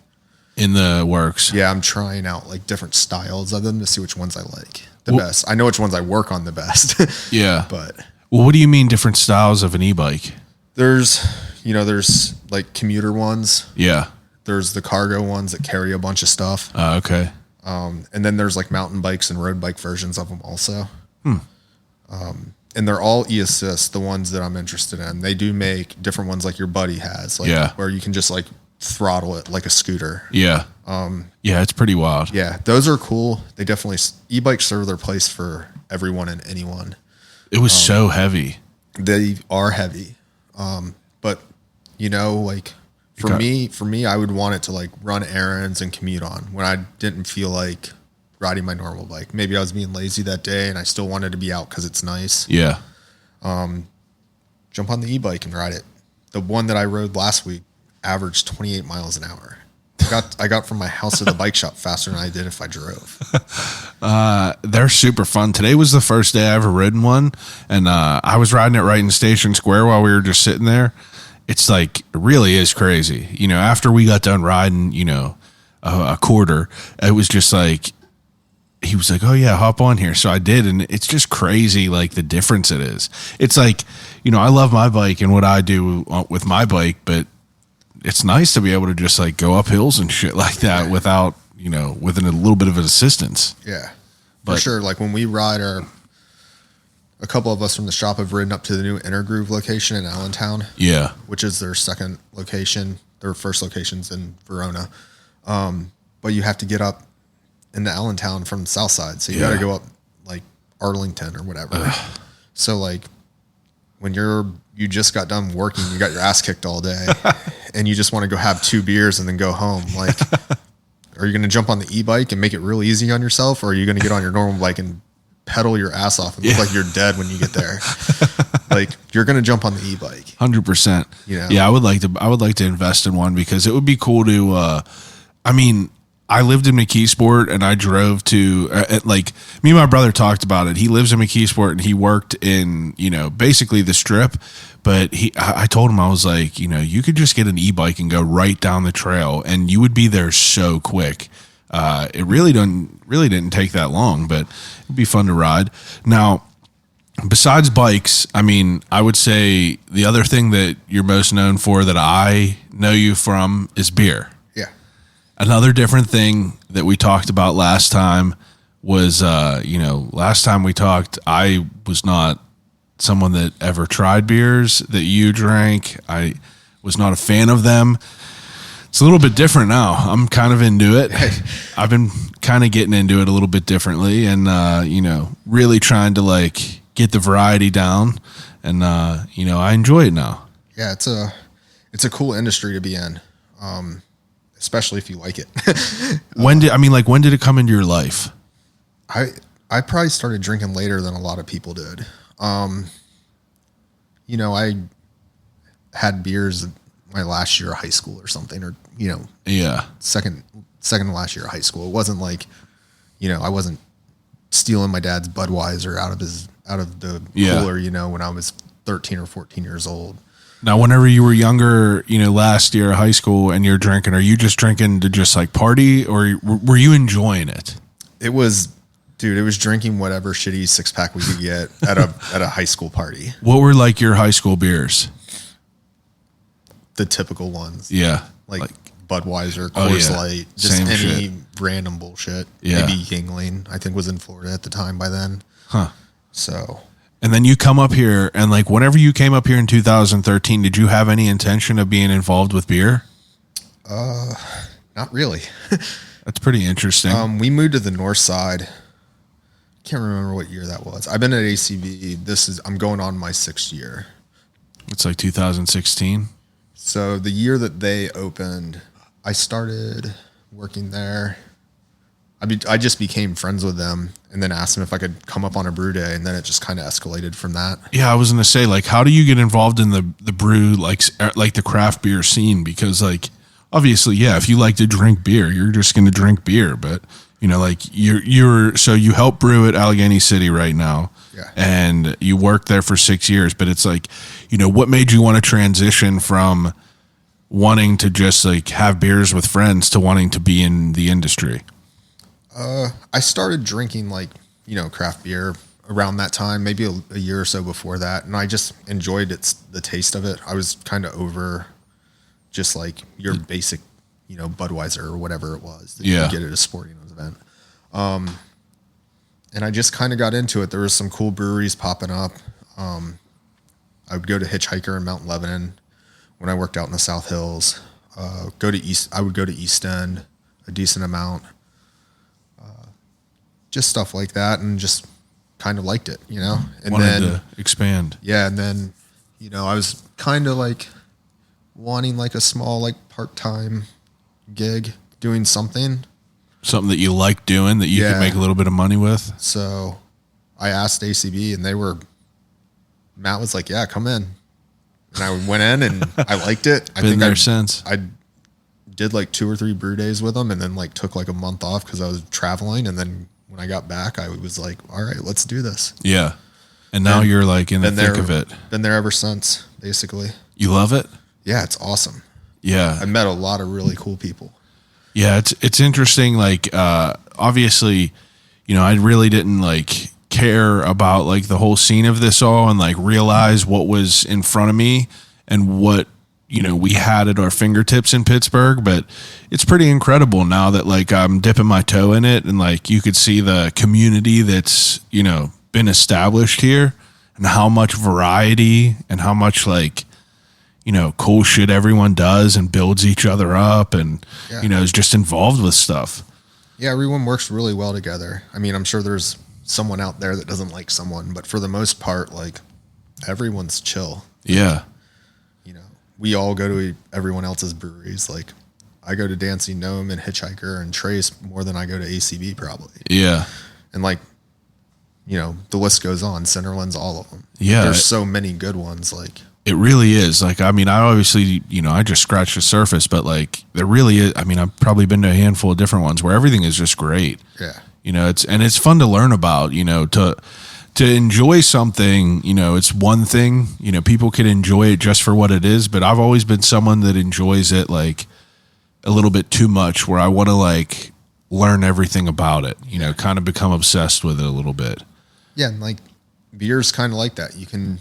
In the works. yeah, I'm trying out like different styles of them to see which ones I like the best. I know which ones I work on the best. Yeah. But Well, what do you mean different styles of an e-bike? there's like commuter ones. Yeah. There's the cargo ones that carry a bunch of stuff. Okay. And then there's like mountain bikes and road bike versions of them also. And they're all e-assist, the ones that I'm interested in. They do make different ones like your buddy has, like Yeah. where you can just like throttle it like a scooter. Yeah. Yeah, it's pretty wild. Yeah, those are cool. They definitely, e-bikes serve their place for everyone and anyone. It was so heavy. They are heavy. But like for me, I would want it to like run errands and commute on when I didn't feel like riding my normal bike. Maybe I was being lazy that day and I still wanted to be out because it's nice. Yeah. Jump on the e-bike and ride it. The one that I rode last week averaged 28 miles an hour. I got from my house to the bike shop faster than I did if I drove. They're super fun. Today was the first day I ever ridden one, and I was riding it right in Station Square while we were just sitting there. It's like, it really is crazy. After we got done riding, a quarter, it was just like, he was like, oh yeah, hop on here. So I did. And it's just crazy. Like the difference it is. It's like, I love my bike and what I do with my bike, but it's nice to be able to just like go up hills and shit like that without, with a little bit of an assistance. Yeah, But- for sure. Like when we ride, a couple of us from the shop have ridden up to the new Intergroove location in Allentown. Yeah. Which is their second location. Their first location's in Verona. But you have to get up into Allentown from the south side. So you got to go up like Arlington or whatever. So like when you just got done working, you got your ass kicked all day and you just want to go have 2 beers and then go home. Like, are you going to jump on the e-bike and make it real easy on yourself? Or are you going to get on your normal bike and pedal your ass off and look like you're dead when you get there? Like, you're going to jump on the e-bike. 100%. Yeah. I would like to invest in one because it would be cool to, I lived in McKeesport and I drove to me and my brother talked about it. He lives in McKeesport and he worked in, basically the strip, but I told him, I was like, you could just get an e-bike and go right down the trail and you would be there so quick. It really didn't take that long, but it'd be fun to ride. Now, besides bikes, I would say the other thing that you're most known for that I know you from is beer. Yeah. Another different thing that we talked about last time was, last time we talked, I was not someone that ever tried beers that you drank. I was not a fan of them. It's a little bit different now. I'm kind of into it. I've been kind of getting into it a little bit differently and, really trying to get the variety down and, I enjoy it now. Yeah. It's a cool industry to be in. Especially if you like it. When did it come into your life? I probably started drinking later than a lot of people did. I had beers my last year of high school or something, or, Yeah. second to last year of high school. It wasn't like, I wasn't stealing my dad's Budweiser out of the cooler, when I was 13 or 14 years old. Now, whenever you were younger, last year of high school and you're drinking, are you just drinking to just like party, or were you enjoying it? It was drinking whatever shitty 6-pack we could get at a high school party. What were like your high school beers? The typical ones. Yeah. Like Budweiser, Coors Light, just Same any shit. random bullshit. Yeah. Maybe Yingling, I think, was in Florida at the time by then. Huh. So. And then you come up here, and like whenever you came up here in 2013, did you have any intention of being involved with beer? Not really. That's pretty interesting. We moved to the north side. Can't remember what year that was. I've been at ACB. I'm going on my 6th year. It's like 2016. So the year that they opened, I started working there. I just became friends with them and then asked them if I could come up on a brew day, and then it just kind of escalated from that. Yeah, I was going to say, like, how do you get involved in the brew, like the craft beer scene? Because, like, obviously, yeah, if you like to drink beer, you're just going to drink beer. But, like, so you help brew at Allegheny City right now. Yeah. And you worked there for 6 years. But it's like, what made you want to transition from wanting to just, like, have beers with friends to wanting to be in the industry? I started drinking like, craft beer around that time, maybe a year or so before that. And I just enjoyed the taste of it. I was kind of over just like your basic, Budweiser or whatever it was that you could get at a sporting event. And I just kind of got into it. There was some cool breweries popping up. I would go to Hitchhiker in Mount Lebanon when I worked out in the South Hills. I would go to East End a decent amount. Just stuff like that, and just kind of liked it, And wanted to expand. Yeah, and then, I was kind of like wanting like a small like part-time gig, doing something that you like doing that you could make a little bit of money with. So I asked ACB, and Matt was like, "Yeah, come in." And I went in, and I liked it. I think since I did like 2 or 3 brew days with them, and then like took like a month off because I was traveling, and then when I got back, I was like, all right, let's do this. Yeah. And now you're like in the thick of it. Been there ever since, basically. You love it? Yeah, it's awesome. Yeah. I met a lot of really cool people. Yeah, it's interesting. Like, obviously, I really didn't like care about like the whole scene of this all, and like realize what was in front of me and what, we had at our fingertips in Pittsburgh. But it's pretty incredible now that like I'm dipping my toe in it, and like you could see the community that's, been established here, and how much variety and how much like, cool shit everyone does and builds each other up, and, is just involved with stuff. Yeah, everyone works really well together. I mean, I'm sure there's someone out there that doesn't like someone, but for the most part, like, everyone's chill. Yeah. We all go to everyone else's breweries. Like, I go to Dancing Gnome and Hitchhiker and Trace more than I go to ACB probably. Yeah. And like, the list goes on. Centerland's all of them. Yeah. There's so many good ones. Like, it really is. Like, I mean, I obviously, I just scratched the surface, but like there really is. I mean, I've probably been to a handful of different ones where everything is just great. Yeah. It's fun to learn about, to enjoy something, it's one thing, people can enjoy it just for what it is, but I've always been someone that enjoys it like a little bit too much, where I want to like learn everything about it, kind of become obsessed with it a little bit. Yeah. And like beer's kind of like that. You can,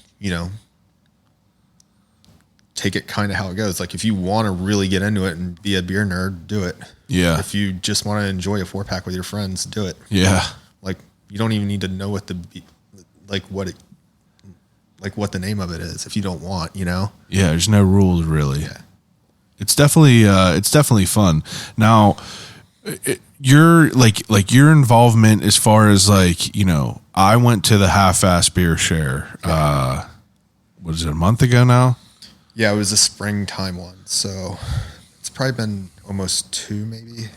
take it kind of how it goes. Like if you want to really get into it and be a beer nerd, do it. Yeah. If you just want to enjoy a 4-pack with your friends, do it. Yeah. Like you don't even need to know what the name of it is if you don't want, Yeah, there's no rules really. Yeah. It's definitely fun. Now, your involvement as far as like, I went to the half-ass beer share. What is it, a month ago now? Yeah, it was a springtime one. So it's probably been almost 2 maybe.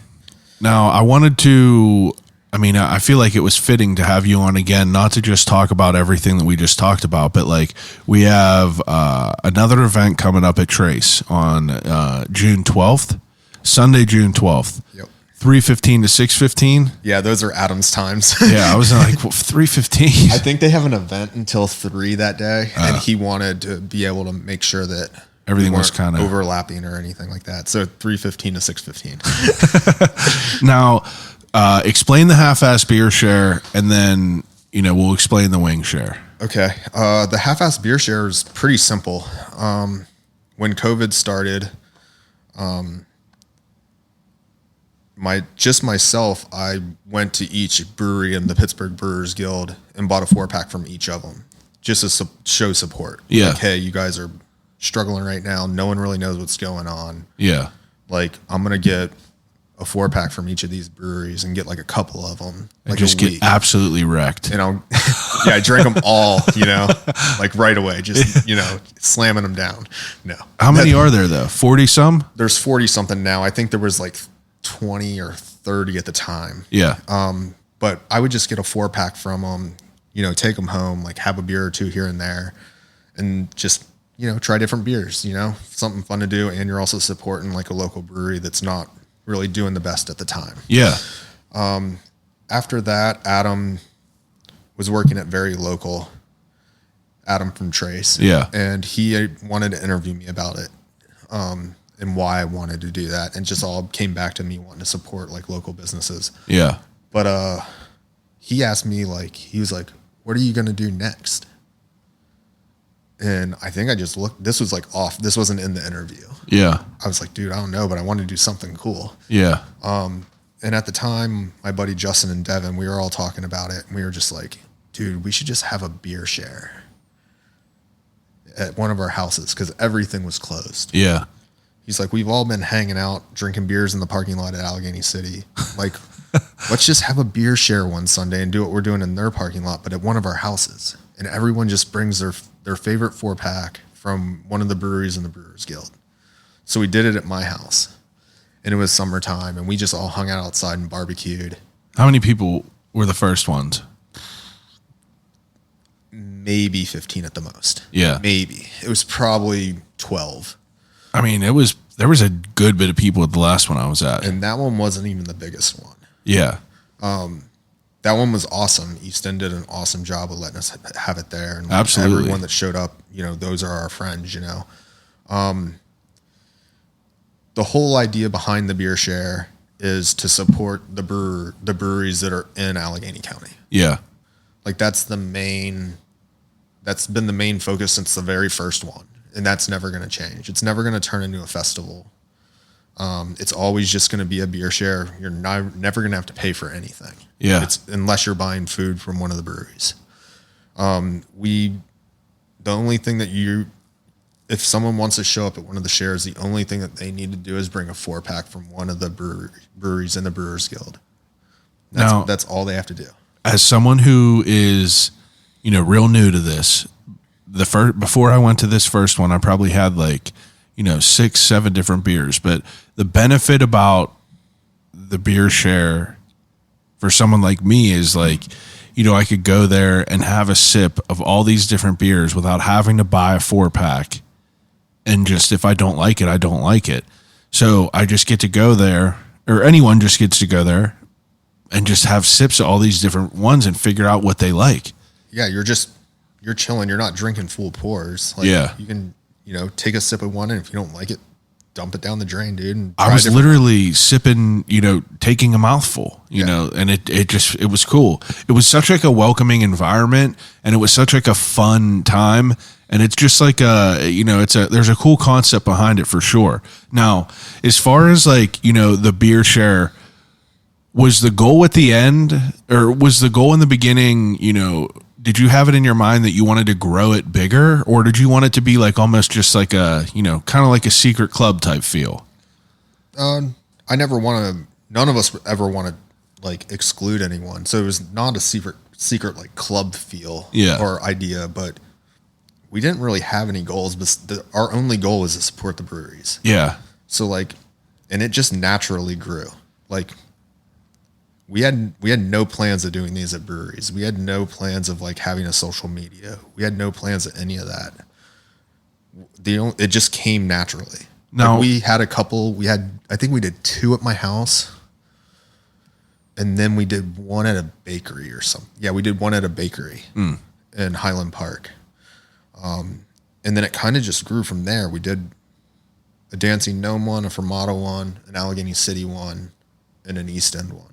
Now, I wanted to I mean, I feel like it was fitting to have you on again, not to just talk about everything that we just talked about, but like we have another event coming up at Trace on June 12th, Sunday, June 12th. Yep. 3:15 to 6:15. Yeah, those are Adam's times. Yeah, I was like, well, 3:15. I think they have an event until 3 that day, and he wanted to be able to make sure that everything we was weren't kind of overlapping or anything like that. So 3:15 to 6:15. Now, explain the half-ass beer share, and then we'll explain the wing share. Okay, the half-ass beer share is pretty simple. When COVID started, myself, I went to each brewery in the Pittsburgh Brewers Guild and bought a 4-pack from each of them, just to show support. Yeah. Like, hey, you guys are struggling right now. No one really knows what's going on. Yeah. Like, I'm going to get a 4-pack from each of these breweries and get like a couple of them. And like just a week. get absolutely wrecked. And I drank them all, like right away, just, slamming them down. No. How many are there though? 40 some? There's 40 something now. I think there was like 20 or 30 at the time. Yeah. But I would just get a 4-pack from them, take them home, like have a beer or two here and there, and just, try different beers, something fun to do. And you're also supporting like a local brewery that's not really doing the best at the time. Yeah. After that, Adam was working at Very Local, Adam from Trace. Yeah. And he wanted to interview me about it. And why I wanted to do that, and just all came back to me wanting to support like local businesses. Yeah. But he asked me, like, he was like, what are you going to do next? And I think I just looked, this was like off. This wasn't in the interview. Yeah. I was like, dude, I don't know, but I wanted to do something cool. Yeah. And at the time, my buddy Justin and Devin, we were all talking about it, and we were just like, dude, we should just have a beer share at one of our houses, because everything was closed. Yeah. He's like, we've all been hanging out, drinking beers in the parking lot at Allegheny City. Like, let's just have a beer share one Sunday and do what we're doing in their parking lot, but at one of our houses. And everyone just brings their favorite 4-pack from one of the breweries in the Brewers Guild. So we did it at my house, and it was summertime, and we just all hung out outside and barbecued. How many people were the first ones? Maybe 15 at the most. Yeah. Maybe. It was probably 12. I mean, there was a good bit of people at the last one I was at. And that one wasn't even the biggest one. Yeah. That one was awesome. Easton did an awesome job of letting us have it there. And absolutely. Everyone that showed up, those are our friends, The whole idea behind the beer share is to support the breweries that are in Allegheny County. Yeah. Like that's been the main focus since the very first one. And that's never going to change. It's never going to turn into a festival. It's always just going to be a beer share. You're never going to have to pay for anything. Yeah. Unless you're buying food from one of the breweries. The only thing that if someone wants to show up at one of the shares, the only thing that they need to do is bring a 4-pack from one of the breweries in the Brewers Guild. That's all they have to do. As someone who is, real new to this, before I went to this first one, I probably had 6, 7 different beers. But the benefit about the beer share for someone like me is I could go there and have a sip of all these different beers without having to buy a 4-pack. And just, if I don't like it, I don't like it. So I just get to go there, or anyone just gets to go there and just have sips of all these different ones and figure out what they like. Yeah. You're chilling. You're not drinking full pours. Yeah. You can, take a sip of one, and if you don't like it, dump it down the drain, dude. And I was literally sipping, taking a mouthful, and it was cool. It was such a welcoming environment, and it was such a fun time. And it's just there's a cool concept behind it for sure. Now, as far as the beer share, was the goal at the end, or was the goal in the beginning, did you have it in your mind that you wanted to grow it bigger, or did you want it to be almost just a, kind of like a secret club type feel? I never none of us ever want to exclude anyone. So it was not a secret club feel or idea, but we didn't really have any goals, but our only goal was to support the breweries. Yeah. So and it just naturally grew. we had no plans of doing these at breweries. We had no plans of like having a social media. We had no plans of any of that. It just came naturally. Now, like we had a couple. I think we did 2 at my house, and then we did 1 at a bakery or something. Yeah, we did 1 at a bakery in Highland Park, and then it kind of just grew from there. We did a Dancing Gnome one, a Fermata one, an Allegheny City one, and an East End one.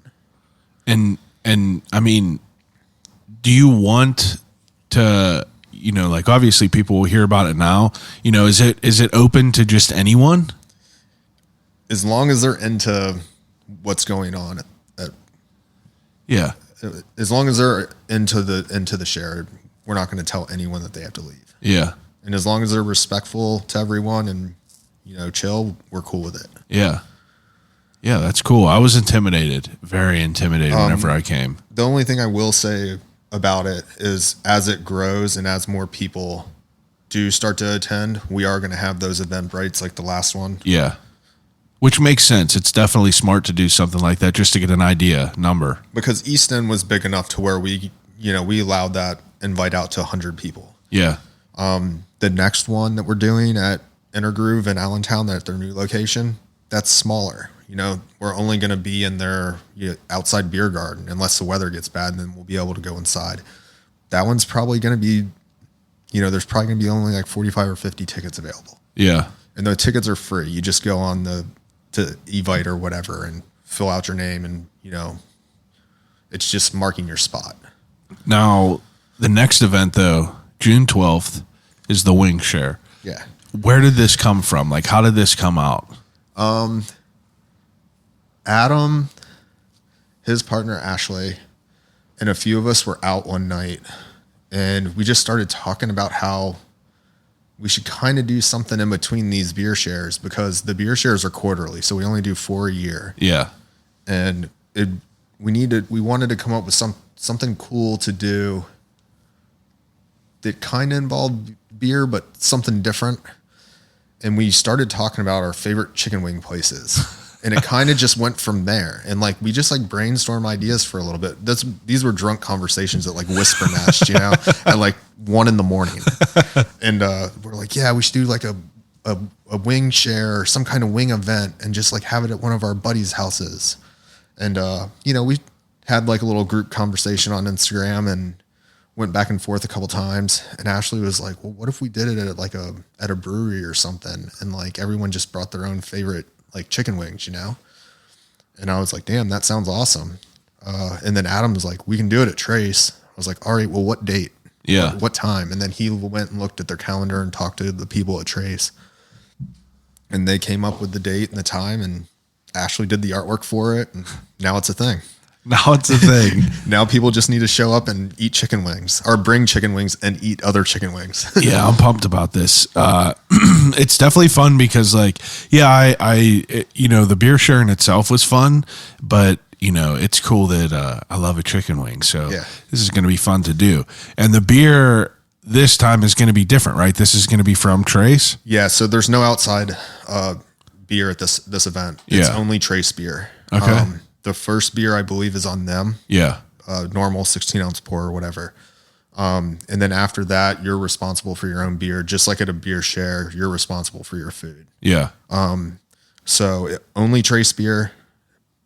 And I mean, do you want to, like obviously people will hear about it now, is it open to just anyone? As long as they're into what's going on yeah. As long as they're into the share, we're not going to tell anyone that they have to leave. Yeah. And as long as they're respectful to everyone and, chill, we're cool with it. Yeah. Yeah, that's cool. I was very intimidated whenever I came. The only thing I will say about it is as it grows and as more people do start to attend, we are going to have those Eventbrites like the last one. Yeah. Which makes sense. It's definitely smart to do something like that just to get an number. Because East End was big enough to where we allowed that invite out to 100 people. Yeah. The next one that we're doing at Intergroove in Allentown, at their new location, that's smaller. We're only going to be in their outside beer garden unless the weather gets bad, and then we'll be able to go inside. That one's probably going to be, there's probably going to be only like 45 or 50 tickets available. Yeah. And the tickets are free. You just go on to Evite or whatever and fill out your name, and, it's just marking your spot. Now, the next event, though, June 12th, is the Wing Share. Yeah. Where did this come from? Like, how did this come out? Adam, his partner Ashley, and a few of us were out one night, and we just started talking about how we should kind of do something in between these beer shares, because the beer shares are quarterly, so we only do 4 a year. Yeah. And we wanted to come up with something cool to do that kind of involved beer, but something different. And we started talking about our favorite chicken wing places. And it kind of just went from there. And like, we just like brainstorm ideas for a little bit. These were drunk conversations at like Whisper Nest, at like 1 a.m. And we're like, yeah, we should do like a wing share or some kind of wing event and just like have it at one of our buddies' houses. And, we had like a little group conversation on Instagram and went back and forth a couple times. And Ashley was like, well, what if we did it at a brewery or something? And like everyone just brought their own favorite like chicken wings, And I was like, damn, that sounds awesome. And then Adam was like, we can do it at Trace. I was like, all right, well, what date? Yeah. What time? And then he went and looked at their calendar and talked to the people at Trace. And they came up with the date and the time, and Ashley did the artwork for it. And now it's a thing. Now it's a thing. Now people just need to show up and eat chicken wings, or bring chicken wings and eat other chicken wings. Yeah, I'm pumped about this. It's definitely fun because, like, yeah, the beer sharing itself was fun, but it's cool that I love a chicken wing. So yeah. This is going to be fun to do. And the beer this time is going to be different, right? This is going to be from Trace. Yeah. So there's no outside beer at this event. It's only Trace beer. Okay. The first beer, I believe, is on them. Yeah. Normal 16-ounce pour or whatever. And then after that, you're responsible for your own beer. Just like at a beer share, you're responsible for your food. Yeah. So only Trace beer.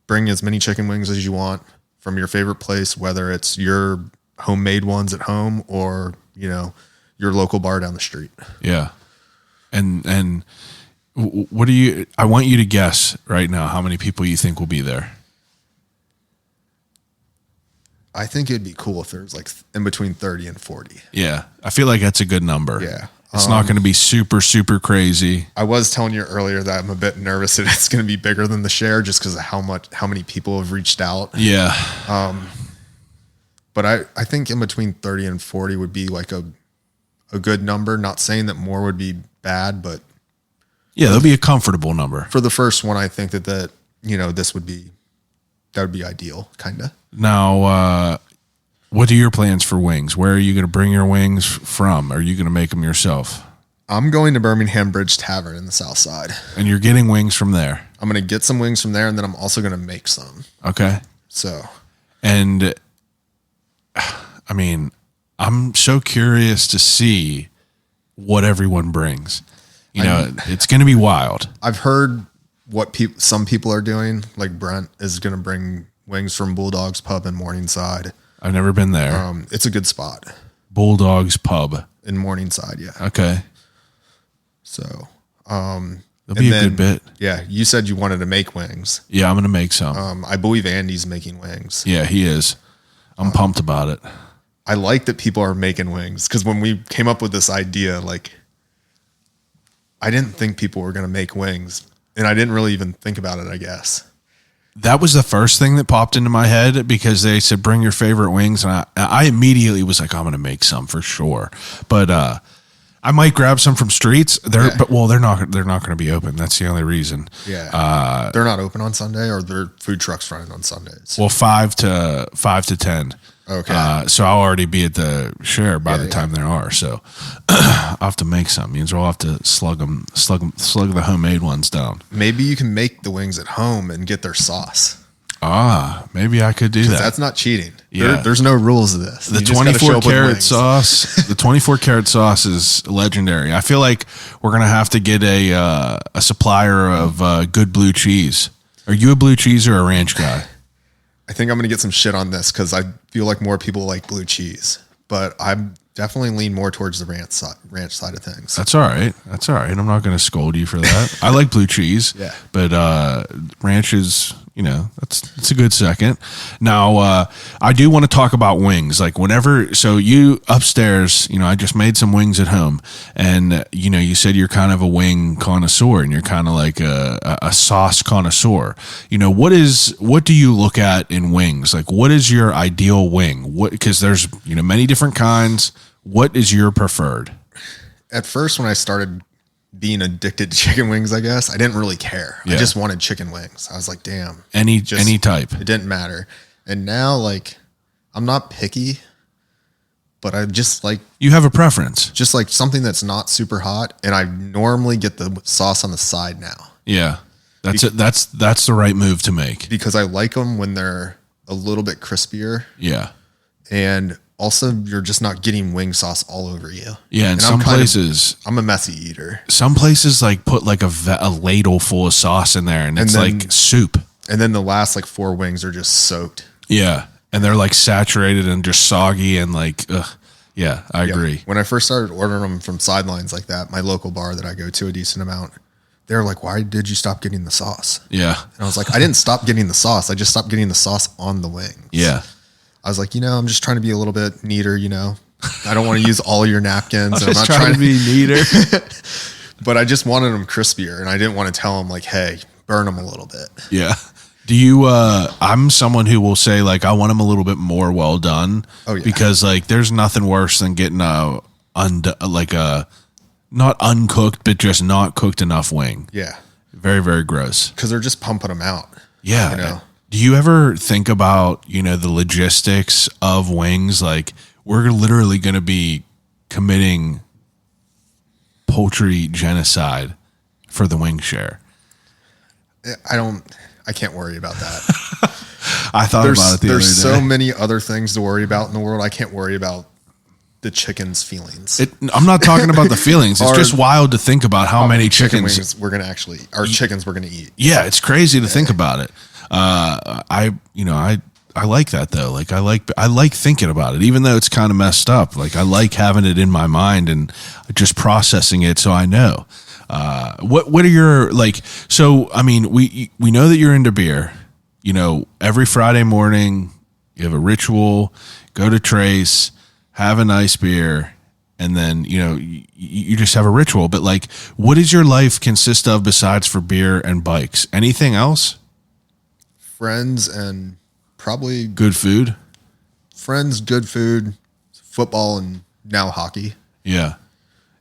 Bring as many chicken wings as you want from your favorite place, whether it's your homemade ones at home or, your local bar down the street. Yeah. And what I want you to guess right now how many people you think will be there. I think it'd be cool if there's like in between 30 and 40. Yeah. I feel like that's a good number. Yeah. It's not going to be super, super crazy. I was telling you earlier that I'm a bit nervous that it's going to be bigger than the share just because of how many people have reached out. Yeah. But I think in between 30 and 40 would be like a good number. Not saying that more would be bad, but yeah, there'll be a comfortable number. For the first one, I think that that would be ideal, kind of. Now, what are your plans for wings? Where are you going to bring your wings from? Are you going to make them yourself? I'm going to Birmingham Bridge Tavern in the South Side. And you're getting wings from there? I'm going to get some wings from there, and then I'm also going to make some. Okay. So And I mean, I'm so curious to see what everyone brings. You know, it's going to be wild. I've heard what some people are doing. Like Brent is going to bring wings from Bulldog's Pub in Morningside. I've never been there. It's a good spot. Bulldog's Pub in Morningside. Yeah. Okay. So, that'll be a good bit. Yeah. You said you wanted to make wings. Yeah, I'm going to make some. I believe Andy's making wings. Yeah, he is. I'm pumped about it. I like that people are making wings because when we came up with this idea, like, I didn't think people were going to make wings, and I didn't really even think about it, I guess. That was the first thing that popped into my head because they said, bring your favorite wings. And I immediately was like, I'm going to make some for sure. But, I might grab some from Streets. They're not going to be open. That's the only reason. Yeah. They're not open on Sunday, or their food trucks running on Sundays. Well, 5 to 10. Okay. So I'll already be at the share by the time there are. So I'll have to make some. Means we'll have to slug the homemade ones down. Maybe you can make the wings at home and get their sauce. Maybe I could do that. That's not cheating. Yeah. There's no rules to this. The 24 karat sauce. The 24 karat sauce is legendary. I feel like we're going to have to get a supplier of good blue cheese. Are you a blue cheese or a ranch guy? I think I'm going to get some shit on this because I feel like more people like blue cheese, but I'm definitely lean more towards the ranch side of things. That's all right. I'm not going to scold you for that. I like blue cheese, but ranch is, it's a good second. Now, I do want to talk about wings. Like so you upstairs, I just made some wings at home, and you said you're kind of a wing connoisseur, and you're kind of like a sauce connoisseur. What do you look at in wings? Like, what is your ideal wing? Because there's many different kinds. What is your preferred? At first, when I started being addicted to chicken wings, I guess I didn't really care. I just wanted chicken wings. I was like, damn, any type. It didn't matter. And now, like, I'm not picky, but I just like, you have a preference, just like something that's not super hot. And I normally get the sauce on the side now. Yeah, that's it. That's the right move to make because I like them when they're a little bit crispier. Yeah, and also, you're just not getting wing sauce all over you. Yeah, and some places... I'm a messy eater. Some places, like, put, like, a ladle full of sauce in there, and it's like soup. And then the last, like, 4 wings are just soaked. Yeah, and they're, like, saturated and just soggy and, like, ugh. Yeah, I agree. When I first started ordering them from Sidelines like that, my local bar that I go to a decent amount, they're like, why did you stop getting the sauce? Yeah. And I was like, I didn't stop getting the sauce. I just stopped getting the sauce on the wings. Yeah. I was like, I'm just trying to be a little bit neater, I don't want to use all your napkins. I'm not trying to be neater. But I just wanted them crispier, and I didn't want to tell them, like, hey, burn them a little bit. Yeah. Do you, I'm someone who will say, like, I want them a little bit more well done. Oh, yeah. Because, like, there's nothing worse than getting not uncooked, but just not cooked enough wing. Yeah. Very, very gross. Because they're just pumping them out. Yeah. Do you ever think about, the logistics of wings? Like, we're literally going to be committing poultry genocide for the wing share. I can't worry about that. I thought about it the other day. There's so many other things to worry about in the world. I can't worry about the chicken's feelings. I'm not talking about the feelings. It's just wild to think about how many chickens wings we're going to chickens we're going to eat. Yeah, it's crazy to think about it. I like that though. Like I like thinking about it, even though it's kind of messed up. Like I like having it in my mind and just processing it so I know. What are your so I mean, we know that you're into beer. Every Friday morning you have a ritual, go to Trace, have a nice beer, and then, you just have a ritual. But what does your life consist of besides for beer and bikes? Anything else? Friends and probably good food. Friends, good food, football, and now hockey. Yeah.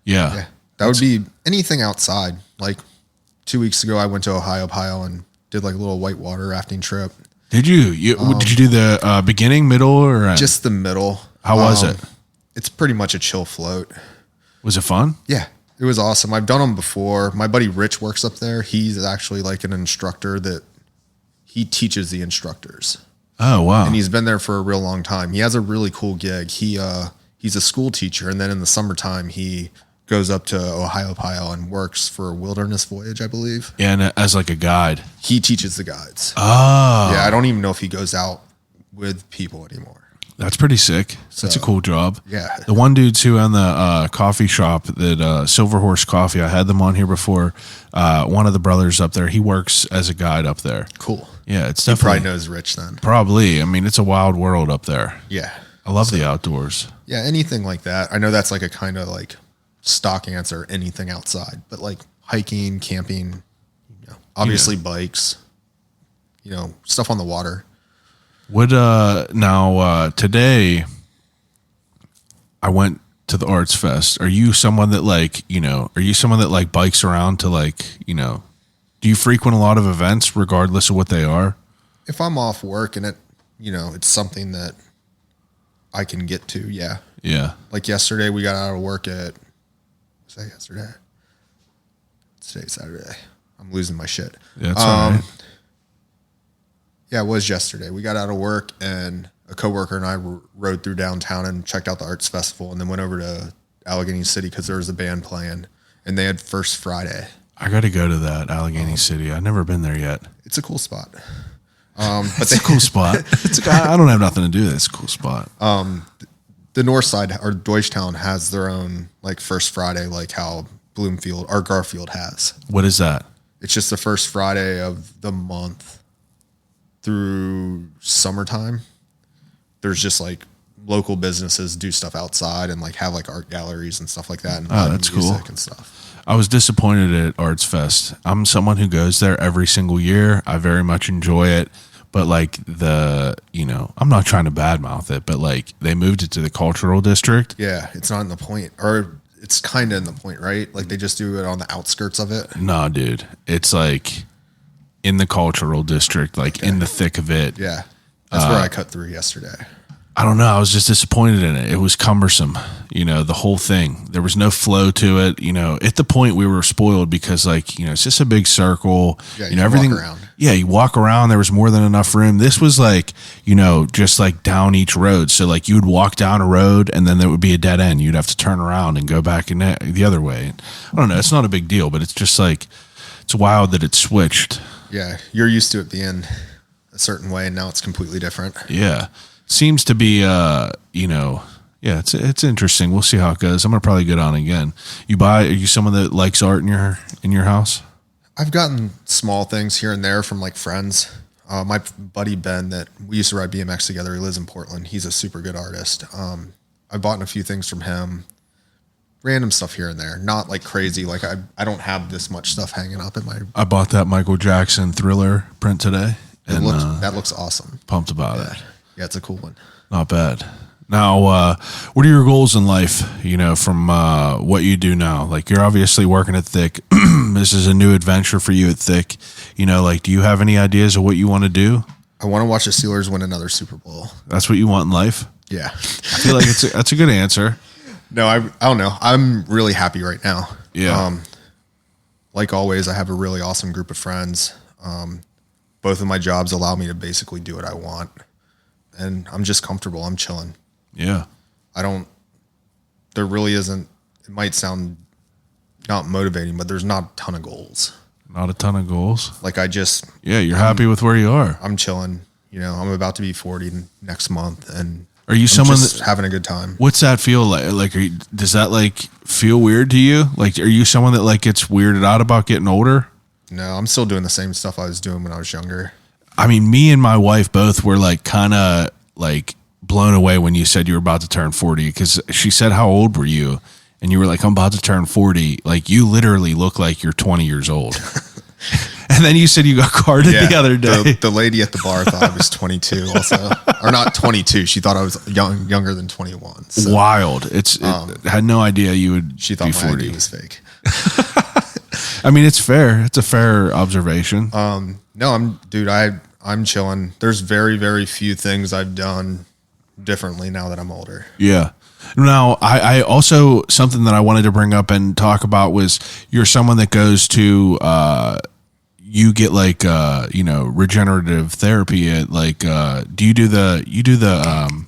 That would be anything outside. Like 2 weeks ago, I went to Ohio, and did like a little whitewater rafting trip. Did you? Did you do the beginning, middle, or end? Just the middle? How was it? It's pretty much a chill float. Was it fun? Yeah, it was awesome. I've done them before. My buddy Rich works up there. He's actually like an instructor that he teaches the instructors. Oh, wow. And he's been there for a real long time. He has a really cool gig. He's a school teacher, and then in the summertime he goes up to Ohio and works for Wilderness Voyage, I believe. And as like a guide. He teaches the guides. Oh. Yeah, I don't even know if he goes out with people anymore. That's pretty sick. That's a cool job. Yeah. The one dudes who own the coffee shop, that Silver Horse Coffee, I had them on here before. One of the brothers up there, he works as a guide up there. Cool. Yeah, it's He definitely. probably knows Rich then. Probably. I mean, it's a wild world up there. Yeah. I love the outdoors. Yeah, anything like that. I know that's like a kind of like stock answer, anything outside, but like hiking, camping, obviously bikes, stuff on the water. Today I went to the Arts Fest. Are you someone that bikes around to do you frequent a lot of events regardless of what they are? If I'm off work and it's something that I can get to, yeah. Yeah. Like yesterday we got out of work was that yesterday? Today's Saturday. I'm losing my shit. Yeah, that's all right. Yeah, it was yesterday. We got out of work and a coworker and I rode through downtown and checked out the Arts Festival and then went over to Allegheny City because there was a band playing and they had First Friday. I got to go to that Allegheny City. I've never been there yet. It's a cool spot. It's a cool spot. I don't have nothing to do with it. It's a cool spot. The north side or Deutschtown has their own like First Friday, like how Bloomfield or Garfield has. What is that? It's just the first Friday of the month through summertime. There's just like local businesses do stuff outside and like have like art galleries and stuff like that. And that's cool. And stuff. I was disappointed at Arts Fest. I'm someone who goes there every single year. I very much enjoy it. But like I'm not trying to badmouth it, but like they moved it to the cultural district. Yeah, it's not in the point, or it's kind of in the point, right? Like they just do it on the outskirts of it. No, dude, it's like in the cultural district, like in the thick of it. Yeah, that's where I cut through yesterday. I don't know. I was just disappointed in it. It was cumbersome, the whole thing. There was no flow to it. At the point we were spoiled because it's just a big circle. Yeah, you everything. walk around. Yeah, you walk around. There was more than enough room. This was like, just like down each road. So like you would walk down a road and then there would be a dead end. You'd have to turn around and go back in the other way. I don't know. It's not a big deal, but it's just like, it's wild that it switched. Yeah, you're used to it being a certain way, and now it's completely different. Yeah. Seems to be, it's interesting. We'll see how it goes. I'm gonna probably get on again. Are you someone that likes art in your house? I've gotten small things here and there from like friends. My buddy Ben, that we used to ride BMX together, he lives in Portland. He's a super good artist. I've bought a few things from him. Random stuff here and there, not like crazy. Like I don't have this much stuff hanging up in my. I bought that Michael Jackson Thriller print today, and that looks awesome. Pumped about it. Yeah, it's a cool one. Not bad. Now, what are your goals in life? From what you do now. Like you're obviously working at Thick. This is a new adventure for you at Thick. Do you have any ideas of what you want to do? I want to watch the Steelers win another Super Bowl. That's what you want in life? Yeah. I feel like that's a good answer. No, I don't know. I'm really happy right now. Yeah. Like always, I have a really awesome group of friends. Both of my jobs allow me to basically do what I want. And I'm just comfortable. I'm chilling. Yeah. There really isn't, it might sound not motivating, but there's not a ton of goals. Not a ton of goals. Like you're happy with where you are. I'm chilling. I'm about to be 40 next month, and are you someone that's having a good time? What's that feel like? Like, does that like feel weird to you? Like, are you someone that like gets weirded out about getting older? No, I'm still doing the same stuff I was doing when I was younger. I mean, me and my wife both were like kind of like blown away when you said you were about to turn 40, because she said, how old were you? And you were like, I'm about to turn 40. Like you literally look like you're 20 years old. And then you said you got carded the other day. The lady at the bar thought I was 22 also. Or not 22. She thought I was younger than 21. So, wild. It had no idea you would She thought be my 40. ID was fake. I mean, it's fair. It's a fair observation. No, I'm chilling. There's very, very few things I've done differently now that I'm older. Yeah. Now, I also, something that I wanted to bring up and talk about was you're someone that goes to, you get like regenerative therapy at like do you do the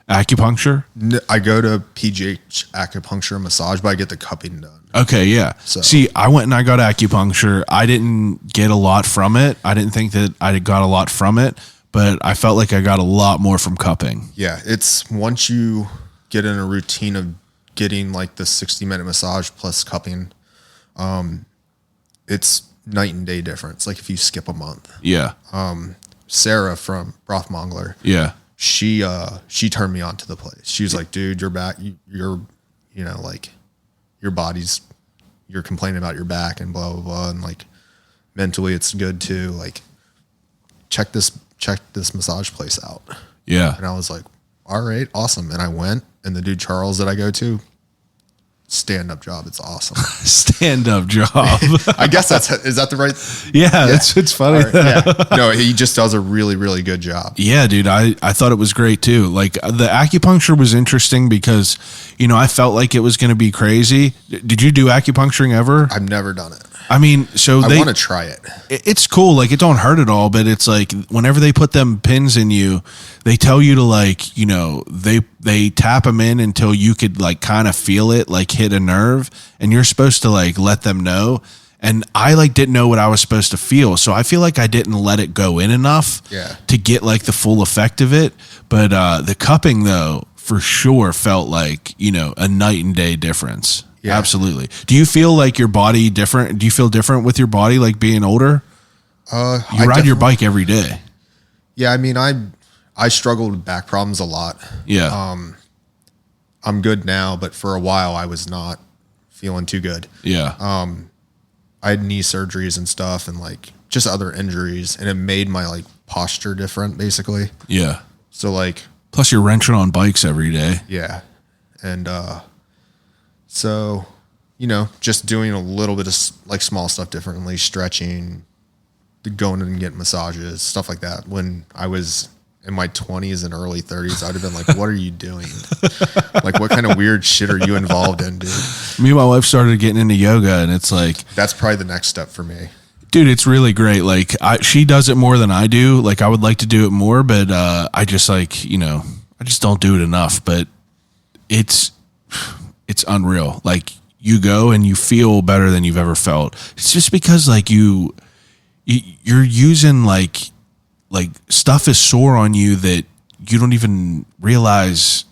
acupuncture? I go to PGH acupuncture and massage, but I get the cupping done. Okay, yeah. So. See, I went and I got acupuncture. I didn't get a lot from it. I didn't think that I got a lot from it, but I felt like I got a lot more from cupping. Yeah, it's once you get in a routine of getting like the 60-minute massage plus cupping, it's night and day difference. Like if you skip a month. Yeah. Sarah from Brothmongler. Yeah. She turned me on to the place. She was like, dude, your back, you're like your body's, you're complaining about your back and blah, blah, blah. And like mentally it's good too. Like check this massage place out. Yeah. And I was like, all right, awesome. And I went, and the dude, Charles, that I go to, stand-up job. It's awesome. Stand-up job. I guess is that the right? Yeah. It's funny. Right, yeah. No, he just does a really, really good job. Yeah, dude. I thought it was great too. Like the acupuncture was interesting because, I felt like it was going to be crazy. Did you do acupuncturing ever? I've never done it. I mean, so I want to try it. It's cool. Like it don't hurt at all, but it's like whenever they put them pins in you, they tell you to like, they tap them in until you could like kind of feel it, like hit a nerve, and you're supposed to like let them know. And I like didn't know what I was supposed to feel. So I feel like I didn't let it go in enough to get like the full effect of it. But the cupping though, for sure felt like, a night and day difference. Yeah. Absolutely. Do you feel like your body different? Do you feel different with your body, like being older? You ride your bike every day. Yeah. I mean, I struggled with back problems a lot. Yeah. I'm good now, but for a while I was not feeling too good. Yeah. I had knee surgeries and stuff and like just other injuries, and it made my like posture different basically. Yeah. So like, plus you're wrenching on bikes every day. Yeah. And, so, just doing a little bit of like small stuff differently, stretching, going and getting massages, stuff like that. When I was in my 20s and early 30s, I'd have been like, what are you doing? Like, what kind of weird shit are you involved in, dude? Me and my wife started getting into yoga, and it's like, that's probably the next step for me. Dude, it's really great. Like she does it more than I do. Like I would like to do it more, but I just like, I just don't do it enough, but it's unreal. Like you go and you feel better than you've ever felt. It's just because like you're using like stuff is sore on you that you don't even realize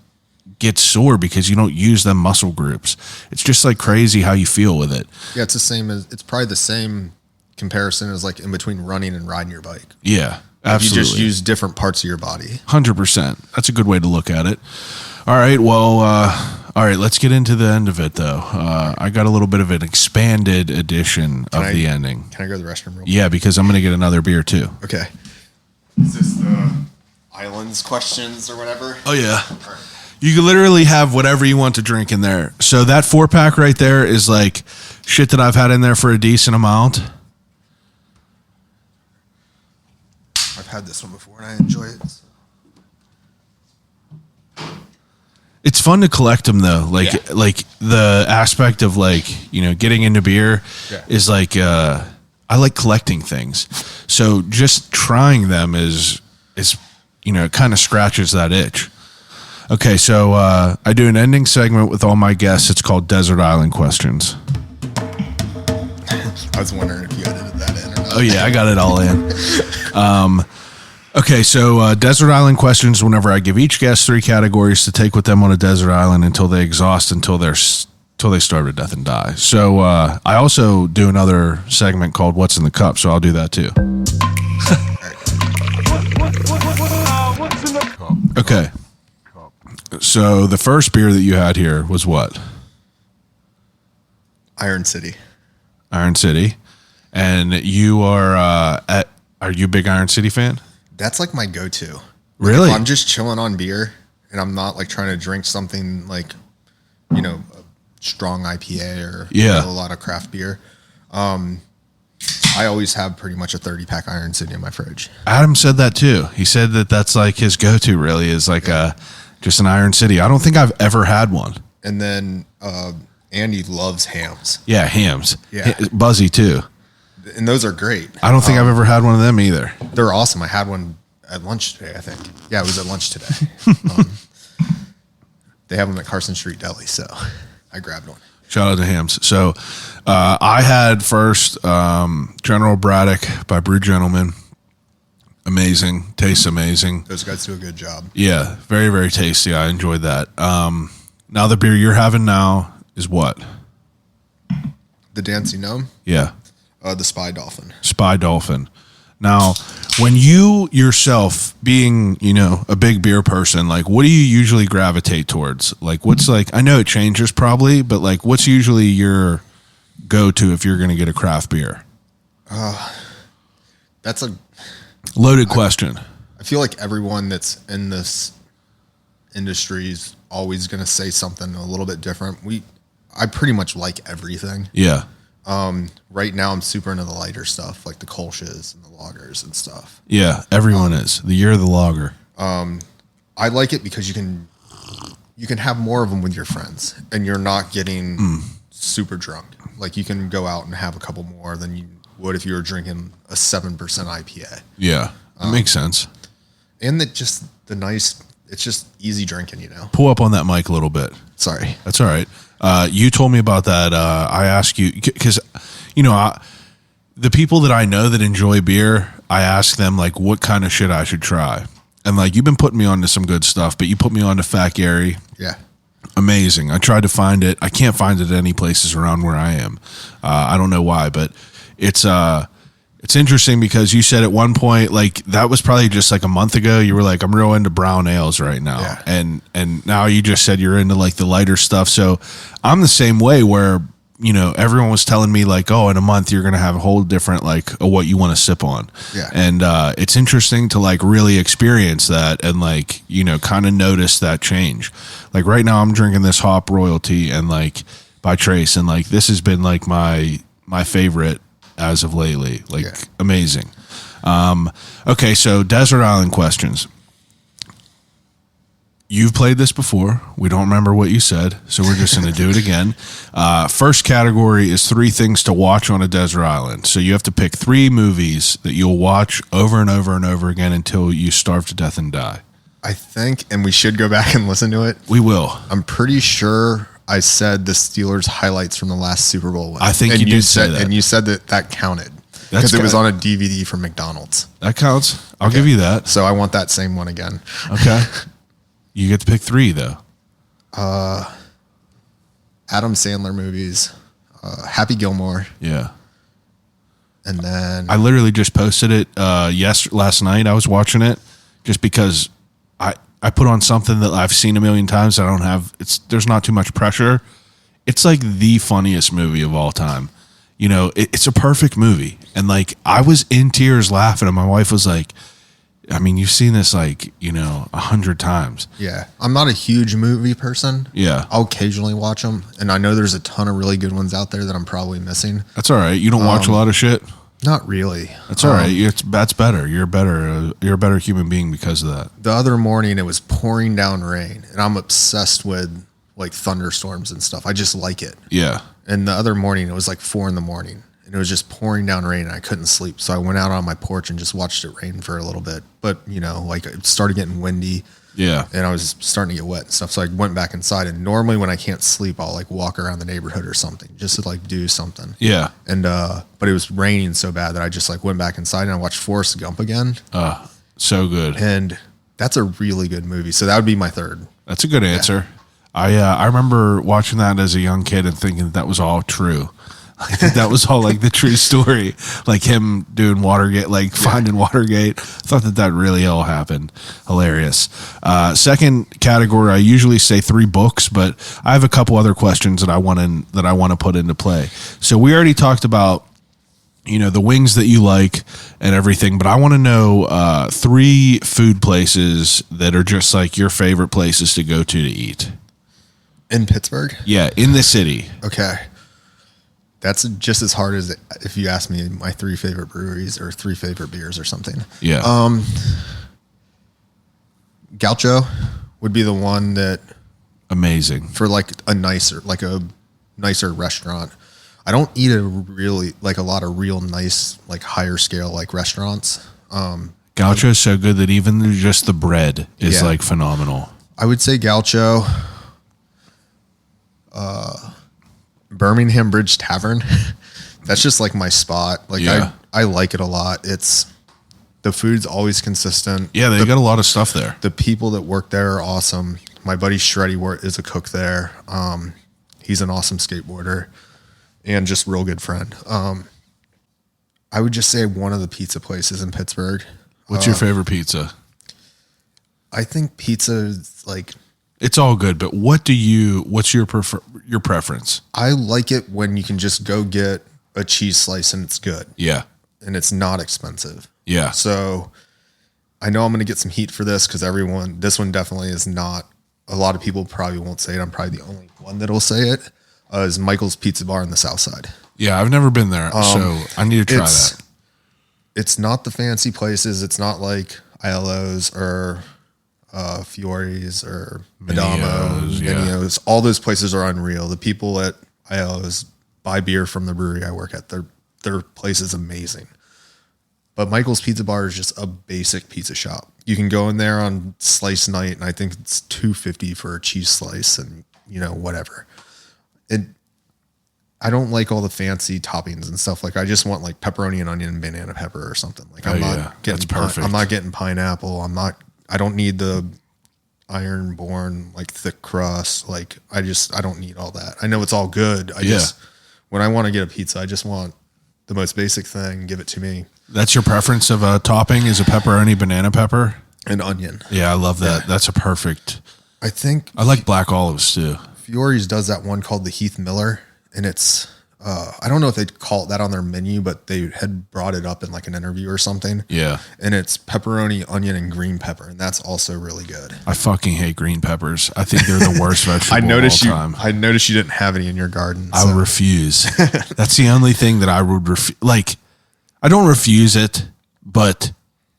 gets sore because you don't use them muscle groups. It's just like crazy how you feel with it. Yeah. It's probably the same comparison as like in between running and riding your bike. Yeah, absolutely. You just use different parts of your body. 100%. That's a good way to look at it. All right. Well, all right, let's get into the end of it, though. I got a little bit of an expanded edition of the ending. Can I go to the restroom real quick? Yeah, because I'm going to get another beer, too. Okay. Is this the islands questions or whatever? Oh, yeah. Right. You can literally have whatever you want to drink in there. So that 4-pack right there is like shit that I've had in there for a decent amount. I've had this one before, and I enjoy it. It's fun to collect them though. Like the aspect of like, getting into beer is like, I like collecting things. So just trying them is, it kind of scratches that itch. Okay. So, I do an ending segment with all my guests. It's called Desert Island Questions. I was wondering if you edited that in or not. Oh yeah, I got it all in. Okay, so desert island questions. Whenever I give each guest 3 categories to take with them on a desert island until they exhaust, until they starve to death and die. So I also do another segment called "What's in the Cup," so I'll do that too. Okay. So the first beer that you had here was what? Iron City. Iron City, and you are you a big Iron City fan? That's like my go-to. Really? If I'm just chilling on beer and I'm not like trying to drink something like, a strong IPA or a lot of craft beer. I always have pretty much a 30-pack Iron City in my fridge. Adam said that too. He said that that's like his go-to really is like just an Iron City. I don't think I've ever had one. And then Andy loves hams. Yeah, hams. Yeah. Buzzy too. And those are great. I don't think I've ever had one of them either. They're awesome. I had one at lunch today, I think. Yeah, it was at lunch today. They have them at Carson Street Deli, so I grabbed one. Shout out to Hams. So I had first General Braddock by Brew Gentleman. Amazing. Tastes amazing. Those guys do a good job. Yeah, very, very tasty. I enjoyed that. Now the beer you're having now is what? The Dancing Gnome? Yeah. The Spy Dolphin. Spy Dolphin. Now, when you yourself, being, a big beer person, like, what do you usually gravitate towards? Like, what's like, I know it changes probably, but like, what's usually your go-to if you're going to get a craft beer? That's a loaded question. I feel like everyone that's in this industry is always going to say something a little bit different. I pretty much like everything. Yeah. Right now I'm super into the lighter stuff, like the Kolsch's and the lagers and stuff. Yeah, everyone is. The year of the lager. I like it because you can have more of them with your friends and you're not getting super drunk. Like you can go out and have a couple more than you would if you were drinking a 7% IPA. Yeah, that makes sense. And it's just easy drinking, Pull up on that mic a little bit. Sorry. That's all right. You told me about that. I asked you because, the people that I know that enjoy beer, I ask them like what kind of shit I should try. And like, you've been putting me on to some good stuff, but you put me on to Fat Gary. Yeah. Amazing. I tried to find it. I can't find it any places around where I am. I don't know why, but it's interesting because you said at one point, like that was probably just like a month ago, you were like, I'm real into brown ales right now. Yeah. And now you just said you're into like the lighter stuff. So I'm the same way where, everyone was telling me like, oh, in a month you're going to have a whole different, like what you want to sip on. Yeah. And it's interesting to like really experience that and like, kind of notice that change. Like right now I'm drinking this Hop Royalty and like by Trace. And like, this has been like my favorite as of lately, like amazing. Okay, so Desert Island questions. You've played this before. We don't remember what you said, so we're just going to do it again. First category is 3 things to watch on a desert island. So you have to pick 3 movies that you'll watch over and over and over again until you starve to death and die. I think, and we should go back and listen to it. We will. I'm pretty sure I said the Steelers highlights from the last Super Bowl win. I think and you did say that. And you said that counted because it was on a DVD from McDonald's. That counts. I'll give you that. So I want that same one again. Okay. You get to pick 3, though. Adam Sandler movies, Happy Gilmore. Yeah. And then I literally just posted it last night. I was watching it just because I put on something that I've seen a million times. There's not too much pressure. It's like the funniest movie of all time. It's a perfect movie. And like, I was in tears laughing and my wife was like, I mean, you've seen this like, 100 times. Yeah. I'm not a huge movie person. Yeah. I'll occasionally watch them. And I know there's a ton of really good ones out there that I'm probably missing. That's all right. You don't watch a lot of shit? Not really. That's all right. That's better. You're a better human being because of that. The other morning, it was pouring down rain. And I'm obsessed with like thunderstorms and stuff. I just like it. Yeah. And the other morning, it was like 4 a.m. and it was just pouring down rain and I couldn't sleep. So I went out on my porch and just watched it rain for a little bit. But, like it started getting windy. Yeah. And I was starting to get wet and stuff. So I went back inside. And normally when I can't sleep, I'll like walk around the neighborhood or something just to like do something. Yeah. And, but it was raining so bad that I just like went back inside and I watched Forrest Gump again. So good. And that's a really good movie. So that would be my 3rd. That's a good answer. Yeah. I remember watching that as a young kid and thinking that was all true. I think that was all like the true story, like him doing Watergate, like finding Watergate. Thought that really all happened. Hilarious. Second category, I usually say 3 books, but I have a couple other questions that I want to put into play. So we already talked about, the wings that you like and everything, but I want to know 3 food places that are just like your favorite places to go to eat. In Pittsburgh? Yeah, in the city. Okay. That's just as hard as if you ask me my 3 favorite breweries or 3 favorite beers or something. Yeah. Gaucho would be the one that amazing for like a nicer restaurant. I don't eat a lot of real nice, like higher scale, like restaurants. Gaucho is so good that even just the bread is like phenomenal. I would say Gaucho, Birmingham Bridge Tavern. That's just like my spot. Like I like it a lot. The food's always consistent. Yeah, they got a lot of stuff there. The people that work there are awesome. My buddy Shreddy is a cook there. He's an awesome skateboarder and just real good friend. I would just say one of the pizza places in Pittsburgh. What's your favorite pizza? I think pizza is like, it's all good, but what's your preference? I like it when you can just go get a cheese slice and it's good. Yeah. And it's not expensive. Yeah. So I know I'm going to get some heat for this because this one definitely is not, a lot of people probably won't say it. I'm probably the only one that'll say it, is Michael's Pizza Bar on the South Side. Yeah. I've never been there. So I need to try that. It's not the fancy places. It's not like ILO's or Fiore's or Madamo, Minio's. All those places are unreal. The people at ILO's buy beer from the brewery I work at. Their place is amazing. But Michael's Pizza Bar is just a basic pizza shop. You can go in there on slice night, and I think it's $2.50 for a cheese slice, and whatever. I don't like all the fancy toppings and stuff. Like I just want like pepperoni and onion and banana pepper or something. Like I'm not getting pineapple. I don't need the iron-born like thick crust. Like I don't need all that. I know it's all good. When I want to get a pizza, I just want the most basic thing. Give it to me. That's your preference of a topping, is a pepperoni, banana pepper, and onion. Yeah, I love that. Yeah. That's a perfect. I like black olives too. Fiore's does that one called the Heath Miller, and it's I don't know if they call it that on their menu, but they had brought it up in like an interview or something. Yeah, and it's pepperoni, onion, and green pepper, and that's also really good. I fucking hate green peppers. I think they're the worst vegetable of all time. I noticed you didn't have any in your garden. I refuse. That's the only thing that I would refuse. Like, I don't refuse it, but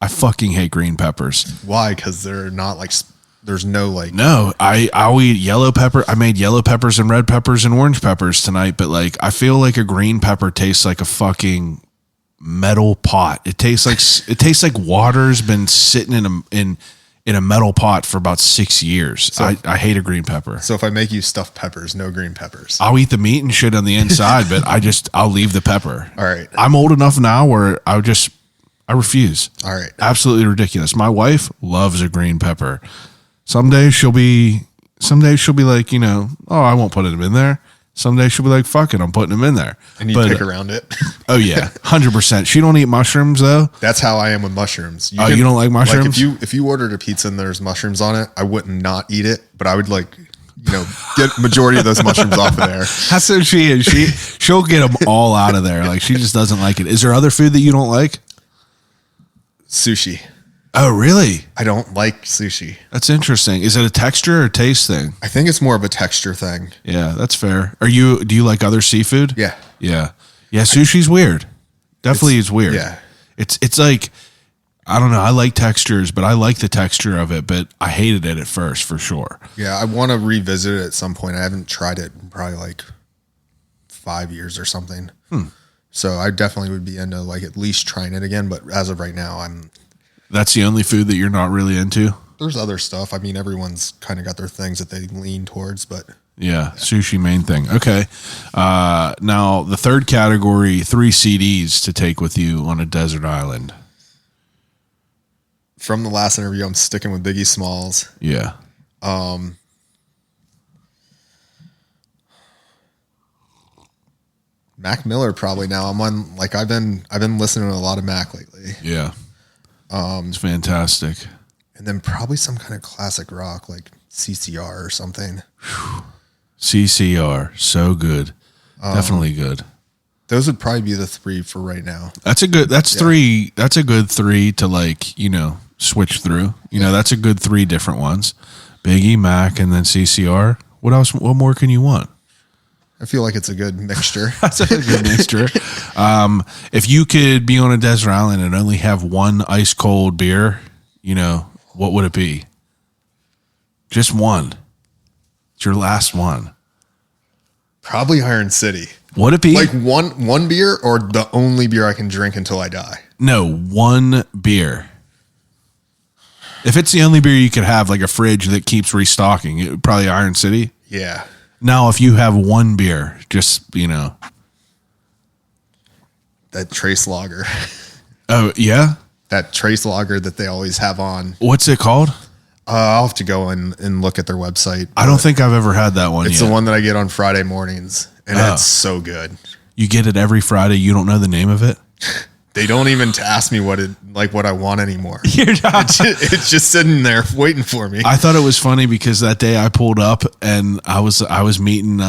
I fucking hate green peppers. Why? Because they're not like. There's no like. No, I'll eat yellow pepper. I made yellow peppers and red peppers and orange peppers tonight, but like I feel like a green pepper tastes like a fucking metal pot. It tastes like water's been sitting in a metal pot for about 6 years. So, I hate a green pepper. So if I make you stuffed peppers, no green peppers. I'll eat the meat and shit on the inside, but I'll leave the pepper. All right. I'm old enough now where I refuse. All right. Absolutely ridiculous. My wife loves a green pepper. Someday she'll be like, oh, I won't put them in there. Someday she'll be like, fuck it, I'm putting them in there. And you pick around it. Oh yeah, 100%. She don't eat mushrooms though. That's how I am with mushrooms. You don't like mushrooms? Like if you ordered a pizza and there's mushrooms on it, I wouldn't not eat it, but I would like, get majority of those mushrooms off of there. That's what she is. She'll get them all out of there. Like she just doesn't like it. Is there other food that you don't like? Sushi. Oh, really? I don't like sushi. That's interesting. Is it a texture or taste thing? I think it's more of a texture thing. Yeah, that's fair. Do you like other seafood? Yeah. Yeah. Yeah, sushi's weird. Definitely is weird. Yeah. It's like, I don't know. I like textures, but I like the texture of it, but I hated it at first for sure. Yeah, I want to revisit it at some point. I haven't tried it in probably like 5 years or something. So I definitely would be into like at least trying it again, but as of right now, That's the only food that you're not really into? There's other stuff. I mean, everyone's kind of got their things that they lean towards, but. Yeah, sushi main thing. Okay. Now, the third category, 3 CDs to take with you on a desert island. From the last interview, I'm sticking with Biggie Smalls. Yeah. Mac Miller probably now. I've been listening to a lot of Mac lately. Yeah. It's fantastic. And then probably some kind of classic rock like CCR or something. CCR, so good. Definitely good. Those would probably be the 3 for right now. That's a good 3 to like, switch through. That's a good 3 different ones. Biggie, Mac, and then CCR. What else? What more can you want? I feel like it's a good mixture. That's a good mixture. If you could be on a desert island and only have one ice cold beer, what would it be? Just one. It's your last one. Probably Iron City. Would it be Like one beer or the only beer I can drink until I die? No, one beer. If it's the only beer you could have, like a fridge that keeps restocking, it would probably Iron City. Yeah. Now, if you have one beer, just, That Trace lager. Oh, yeah? That Trace lager that they always have on. What's it called? I'll have to go and look at their website. I don't think I've ever had that one It's yet. the one that I get on Friday mornings, and it's so good. You get it every Friday. You don't know the name of it? They don't even ask me what I want anymore. You're not. It's just sitting there waiting for me. I thought it was funny because that day I pulled up and I was meeting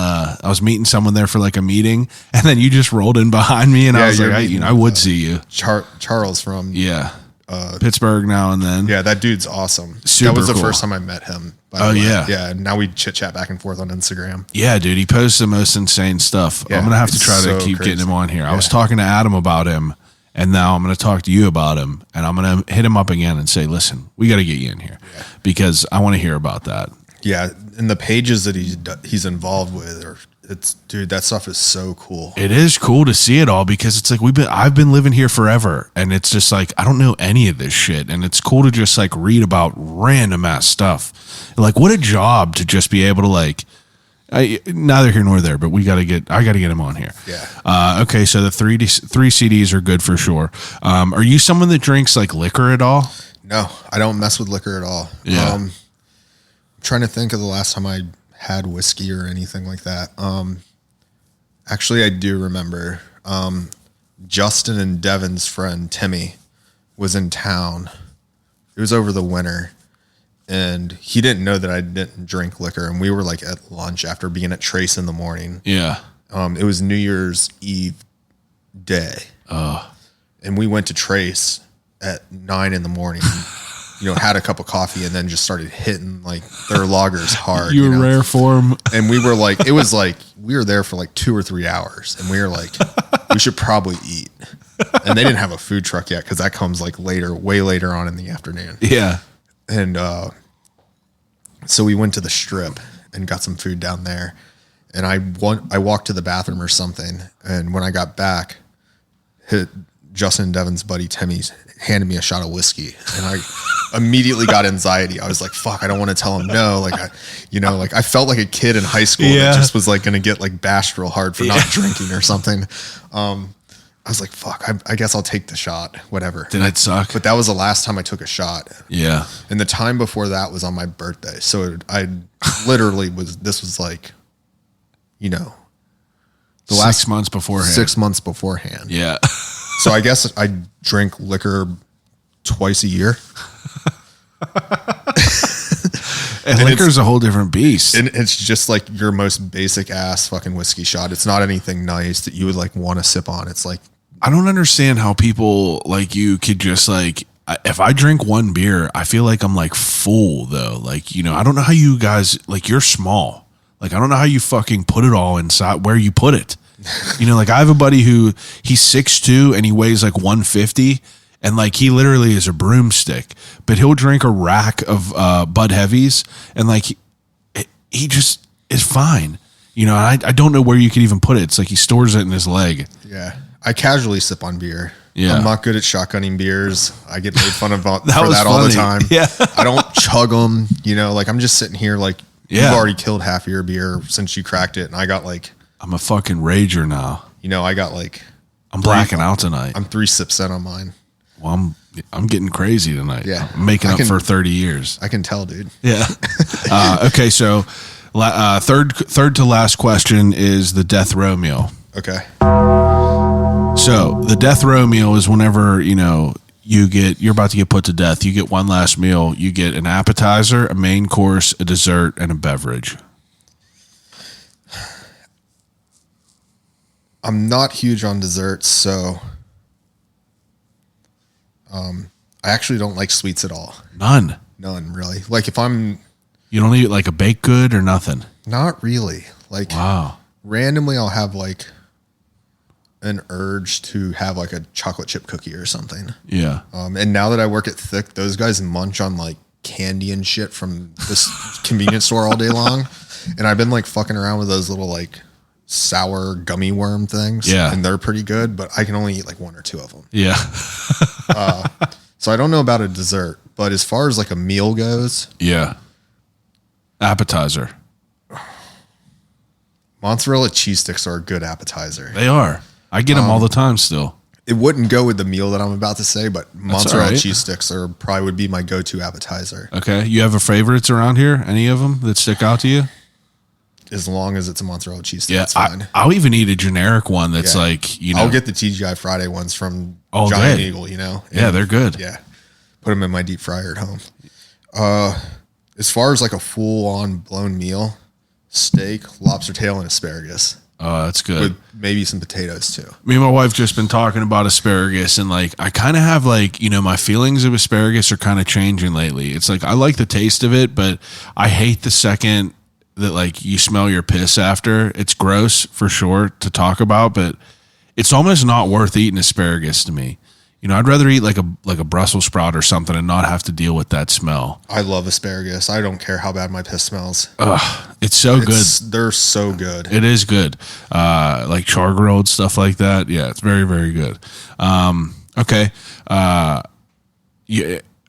someone there for like a meeting, and then you just rolled in behind me, and I was like, I would see you. Charles from Pittsburgh now and then. Yeah, that dude's awesome. Super that was the cool. first time I met him. Oh, yeah. Yeah, and now we chit chat back and forth on Instagram. Yeah, dude, he posts the most insane stuff. Yeah, I'm gonna have to it's try to so keep crazy. getting him on here. I Yeah. was talking to Adam about him, and now I'm gonna talk to you about him, and I'm gonna hit him up again and say, listen, we got to get you in here because I want to hear about that. Yeah, and the pages that he's involved with dude, that stuff is so cool. It is cool to see it all because it's like I've been living here forever, and it's just like I don't know any of this shit, and it's cool to just like read about random ass stuff. Like, what a job to just be able to like. Neither here nor there, but I got to get him on here. Yeah. Okay, so the three CDs are good for sure. Are you someone that drinks like liquor at all? No, I don't mess with liquor at all. Yeah. I'm trying to think of the last time I had whiskey or anything like that. Actually, I do remember. Justin and Devin's friend Timmy was in town. It was over the winter, and he didn't know that I didn't drink liquor. And we were like at lunch after being at Trace in the morning. Yeah. It was New Year's Eve day. And we went to Trace at 9 in the morning. Had a cup of coffee and then just started hitting like their lagers hard. You were rare form. And we were like, it was like, we were there for like 2 or 3 hours, and we were like, we should probably eat. And they didn't have a food truck yet, because that comes like later, way later on in the afternoon. Yeah. And so we went to the Strip and got some food down there. And I walked to the bathroom or something. And when I got back, Justin and Devin's buddy Timmy handed me a shot of whiskey, and I immediately got anxiety. I was like, fuck, I don't want to tell him no. Like, I felt like a kid in high school that just was like going to get like bashed real hard for not drinking or something. I was like, fuck, I guess I'll take the shot, whatever. Did it suck? But that was the last time I took a shot. Yeah. And the time before that was on my birthday. So I literally this was like, the 6 months beforehand. 6 months beforehand. Yeah. So I guess I drink liquor twice a year. And liquor's a whole different beast. And it's just like your most basic ass fucking whiskey shot. It's not anything nice that you would like want to sip on. It's like, I don't understand how people like you could just like, if I drink one beer, I feel like I'm like full though. Like, I don't know how you guys, like, you're small. Like, I don't know how you fucking put it all inside where you put it. Like, I have a buddy who he's 6'2" and he weighs like 150, and like he literally is a broomstick, but he'll drink a rack of Bud Heavies, and like he just is fine. I don't know where you could even put it. It's like he stores it in his leg. yeah, I casually sip on beer. Yeah. I'm not good at shotgunning beers. I get made fun of for that was all the funny. time. Yeah. I don't chug them, like I'm just sitting here like, Yeah. you've already killed half of your beer since you cracked it. And I got like, I'm a fucking rager now. I got like, I'm blacking out tonight. I'm 3 sips in on mine. Well, I'm getting crazy tonight. Yeah. I'm making up for 30 years. I can tell, dude. Yeah. Okay. So, third to last question is the death row meal. Okay. So the death row meal is whenever, you're about to get put to death. You get one last meal. You get an appetizer, a main course, a dessert, and a beverage. I'm not huge on desserts, so I actually don't like sweets at all. None. None, really. Like if I'm You don't eat like a baked good or nothing. not really. Like Wow. randomly I'll have like an urge to have like a chocolate chip cookie or something. Yeah. And now that I work at Thick, those guys munch on like candy and shit from this convenience store all day long. And I've been like fucking around with those little like sour gummy worm things. Yeah. And they're pretty good, but I can only eat like one or two of them. Yeah. So I don't know about a dessert, but as far as like a meal goes, Yeah. Appetizer. mozzarella cheese sticks are a good appetizer. They are. I get them all the time still. It wouldn't go with the meal that I'm about to say, but mozzarella all right. cheese sticks are probably would be my go-to appetizer. Okay. You have a favorites around here? Any of them that stick out to you? As long as it's a mozzarella cheese stick, Yeah. it's fine. I'll even eat a generic one that's Yeah. like, you know. I'll get the TGI Friday ones from All Giant day. Eagle, you know? Yeah, they're good. Yeah. Put them in my deep fryer at home. As far as like a full-on blown meal, steak, lobster tail, and asparagus Oh, that's good. with maybe some potatoes too. Me and my wife just been talking about asparagus, and like I kind of have like, you know, my feelings of asparagus are kind of changing lately. It's like I like the taste of it, but I hate the second that like you smell your piss after. It's gross for sure to talk about, but it's almost not worth eating asparagus to me. You know, I'd rather eat like a Brussels sprout or something and not have to deal with that smell. I love asparagus. I don't care how bad my piss smells. It's so good. They're so good. It is good. Like char grilled stuff like that. Yeah, it's very, very good. Okay. Yeah,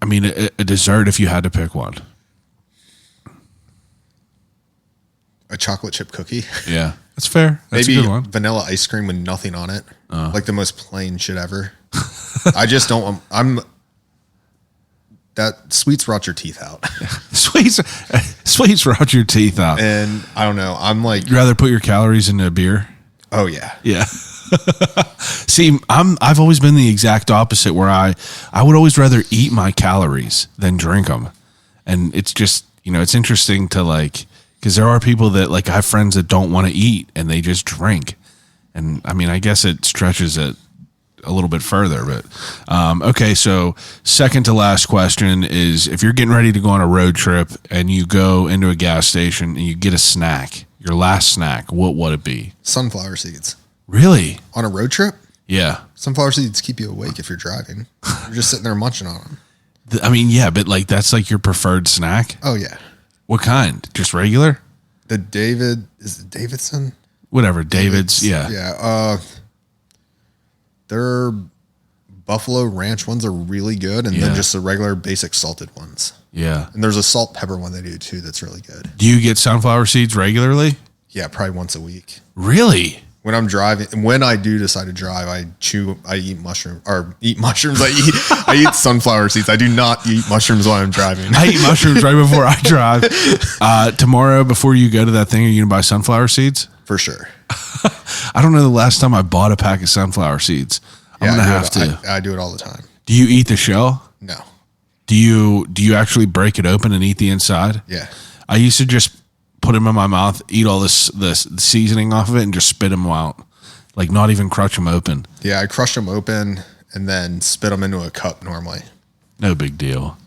I mean, a dessert if you had to pick one. A chocolate chip cookie. Yeah, that's fair. That's Maybe a good one. vanilla ice cream with nothing on it. Like the most plain shit ever. I just don't. That sweets rot your teeth out. Sweets rot your teeth out. And I don't know. I'm like, You'd rather put your calories into a beer? oh yeah. Yeah. See, I've always been the exact opposite, where I would always rather eat my calories than drink them. And it's just, you know, it's interesting to like, because there are people that like, I have friends that don't want to eat and they just drink. And I mean, I guess it stretches it a little bit further, but okay. So second to last question is, if you're getting ready to go on a road trip and you go into a gas station and you get a snack, your last snack, what would it be? Sunflower seeds. Really? On a road trip, Yeah. sunflower seeds keep you awake if you're driving. You're just sitting there munching on them. I mean, yeah, but like that's like your preferred snack. Oh yeah. What kind? Just regular? Is it Davidson? Whatever. David's. Yeah. Yeah. Their Buffalo Ranch ones are really good, and Yeah. then just the regular basic salted ones. Yeah. And there's a salt pepper one they do too that's really good. Do you get sunflower seeds regularly? Yeah, probably once a week. Really? When I'm driving, when I do decide to drive, I eat mushrooms. I eat sunflower seeds. I do not eat mushrooms while I'm driving. I eat mushrooms right before I drive. Tomorrow, before you go to that thing, are you going to buy sunflower seeds? For sure. I don't know the last time I bought a pack of sunflower seeds. I'm going to have to. I do it all the time. Do you eat the shell? No. Do you actually break it open and eat the inside? Yeah. I used to just put them in my mouth, eat all the seasoning off of it, and just spit them out. Like not even crush them open. Yeah, I crush them open and then spit them into a cup normally. No big deal.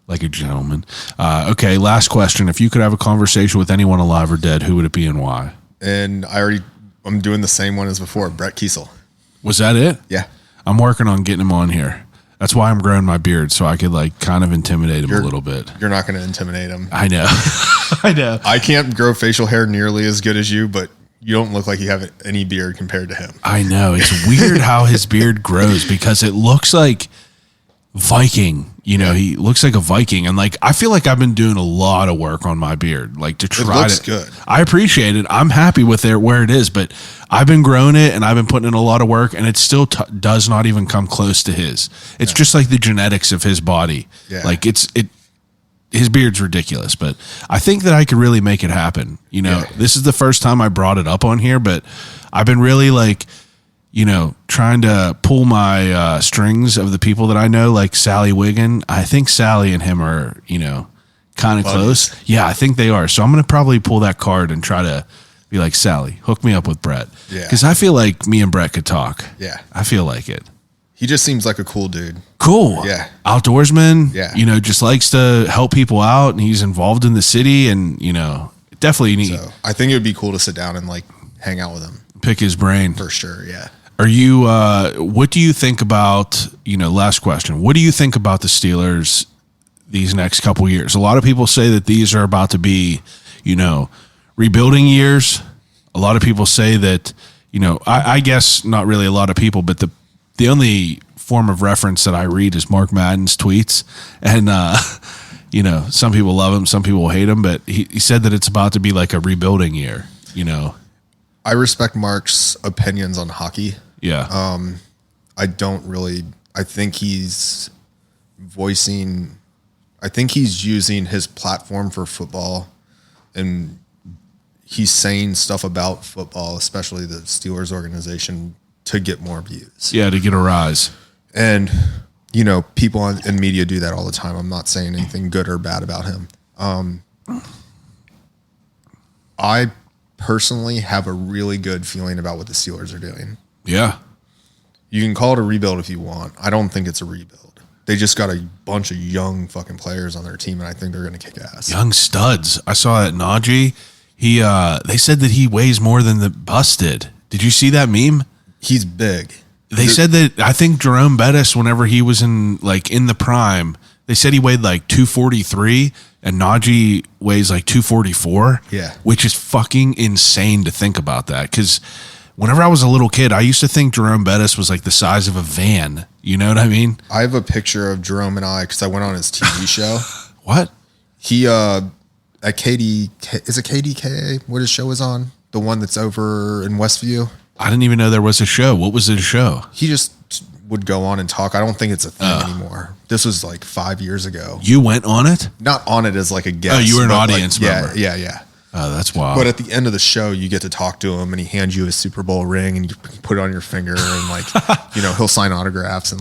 Like a gentleman. Okay, last question. If you could have a conversation with anyone alive or dead, who would it be and why? And I'm doing the same one as before, Brett Kiesel. Was that it? Yeah. I'm working on getting him on here. That's why I'm growing my beard, so I could like kind of intimidate him a little bit. You're not going to intimidate him. I know. I know. I can't grow facial hair nearly as good as you, but you don't look like you have any beard compared to him. I know. It's weird how his beard grows because it looks like Viking. You know, he looks like a Viking. And like, I feel like I've been doing a lot of work on my beard, like to try looks to. good. I appreciate it. I'm happy with it where it is, but I've been growing it and I've been putting in a lot of work, and it still does not even come close to his. It's just like the genetics of his body. Yeah. Like his beard's ridiculous, but I think that I could really make it happen. You know, This is the first time I brought it up on here, but I've been really like, you know, trying to pull my strings of the people that I know, like Sally Wiggin. I think Sally and him are, you know, kind of close. Yeah, I think they are. So I'm going to probably pull that card and try to be like, Sally, hook me up with Brett. Yeah. Because I feel like me and Brett could talk. Yeah. I feel like it. He just seems like a cool dude. Cool. Yeah. Outdoorsman. Yeah. You know, just likes to help people out, and he's involved in the city, and, you know, definitely need So I think it would be cool to sit down and like hang out with him. pick his brain. For sure. Yeah. Are you, what do you think about, you know, last question, what do you think about the Steelers these next couple years? A lot of people say that these are about to be, you know, rebuilding years. a lot of people say that, I guess not really a lot of people, but the only form of reference that I read is Mark Madden's tweets. And, some people love him, some people hate him, but he said that it's about to be like a rebuilding year, I respect Mark's opinions on hockey. Yeah. I think he's using his platform for football, and he's saying stuff about football, especially the Steelers organization, to get more views. Yeah, to get a rise. And, people in media do that all the time. I'm not saying anything good or bad about him. I personally have a really good feeling about what the Steelers are doing. Yeah. You can call it a rebuild if you want. I don't think it's a rebuild. They just got a bunch of young fucking players on their team, and I think they're going to kick ass. Young studs. I saw that Najee. They said that he weighs more than the bus did. Did you see that meme? He's big. They said that, I think Jerome Bettis, whenever he was in the prime, they said he weighed like 243 and Najee weighs like 244. Yeah. Which is fucking insane to think about that. Because whenever I was a little kid, I used to think Jerome Bettis was like the size of a van. You know what I mean? I have a picture of Jerome and I, because I went on his TV show. What? He, at is it KDKA, what his show is on? The one that's over in Westview? I didn't even know there was a show. What was the show? He just would go on and talk. I don't think it's a thing anymore. This was like 5 years ago. You went on it? Not on it as like a guest. Oh, you were an audience member. Yeah. Oh, that's wild. But at the end of the show, you get to talk to him, and he hands you a Super Bowl ring, and you put it on your finger, and he'll sign autographs and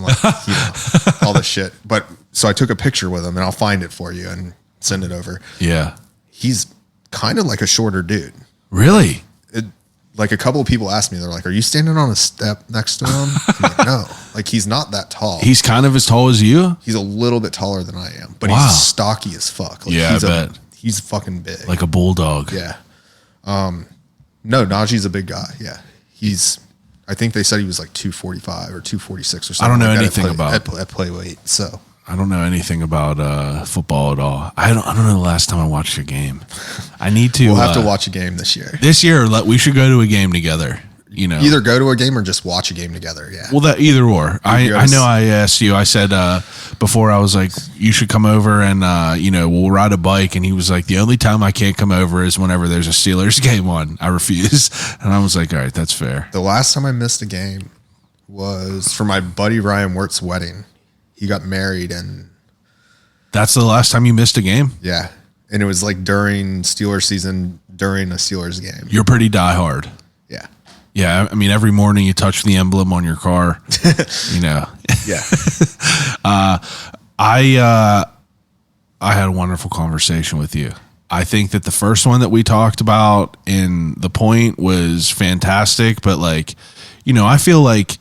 all this shit. But so I took a picture with him, and I'll find it for you and send it over. Yeah. He's kind of like a shorter dude. Really? Like a couple of people asked me, they're like, "Are you standing on a step next to him?" I'm like, no, he's not that tall. He's kind of as tall as you? He's a little bit taller than I am, but Wow. he's stocky as fuck. I bet. He's fucking big. Like a bulldog. Yeah. No, Najee's a big guy. Yeah. I think they said he was like 245 or 246 or something. I don't know like anything about at play weight. So I don't know anything about football at all. I don't know the last time I watched a game. I need to. We'll have to watch a game this year. This year, we should go to a game together. Either go to a game or just watch a game together. Yeah. Well, that either or. I know. I asked you. I said before, I was like, you should come over and we'll ride a bike. And he was like, the only time I can't come over is whenever there's a Steelers game on. I refuse. And I was like, all right, that's fair. The last time I missed a game was for my buddy Ryan Wirt's wedding. He got married, and that's the last time you missed a game? Yeah. And it was like during Steelers season, during a Steelers game. You're pretty diehard. Yeah. Yeah. I mean, every morning you touch the emblem on your car, Yeah. I had a wonderful conversation with you. I think that the first one that we talked about in the point was fantastic, but I feel like,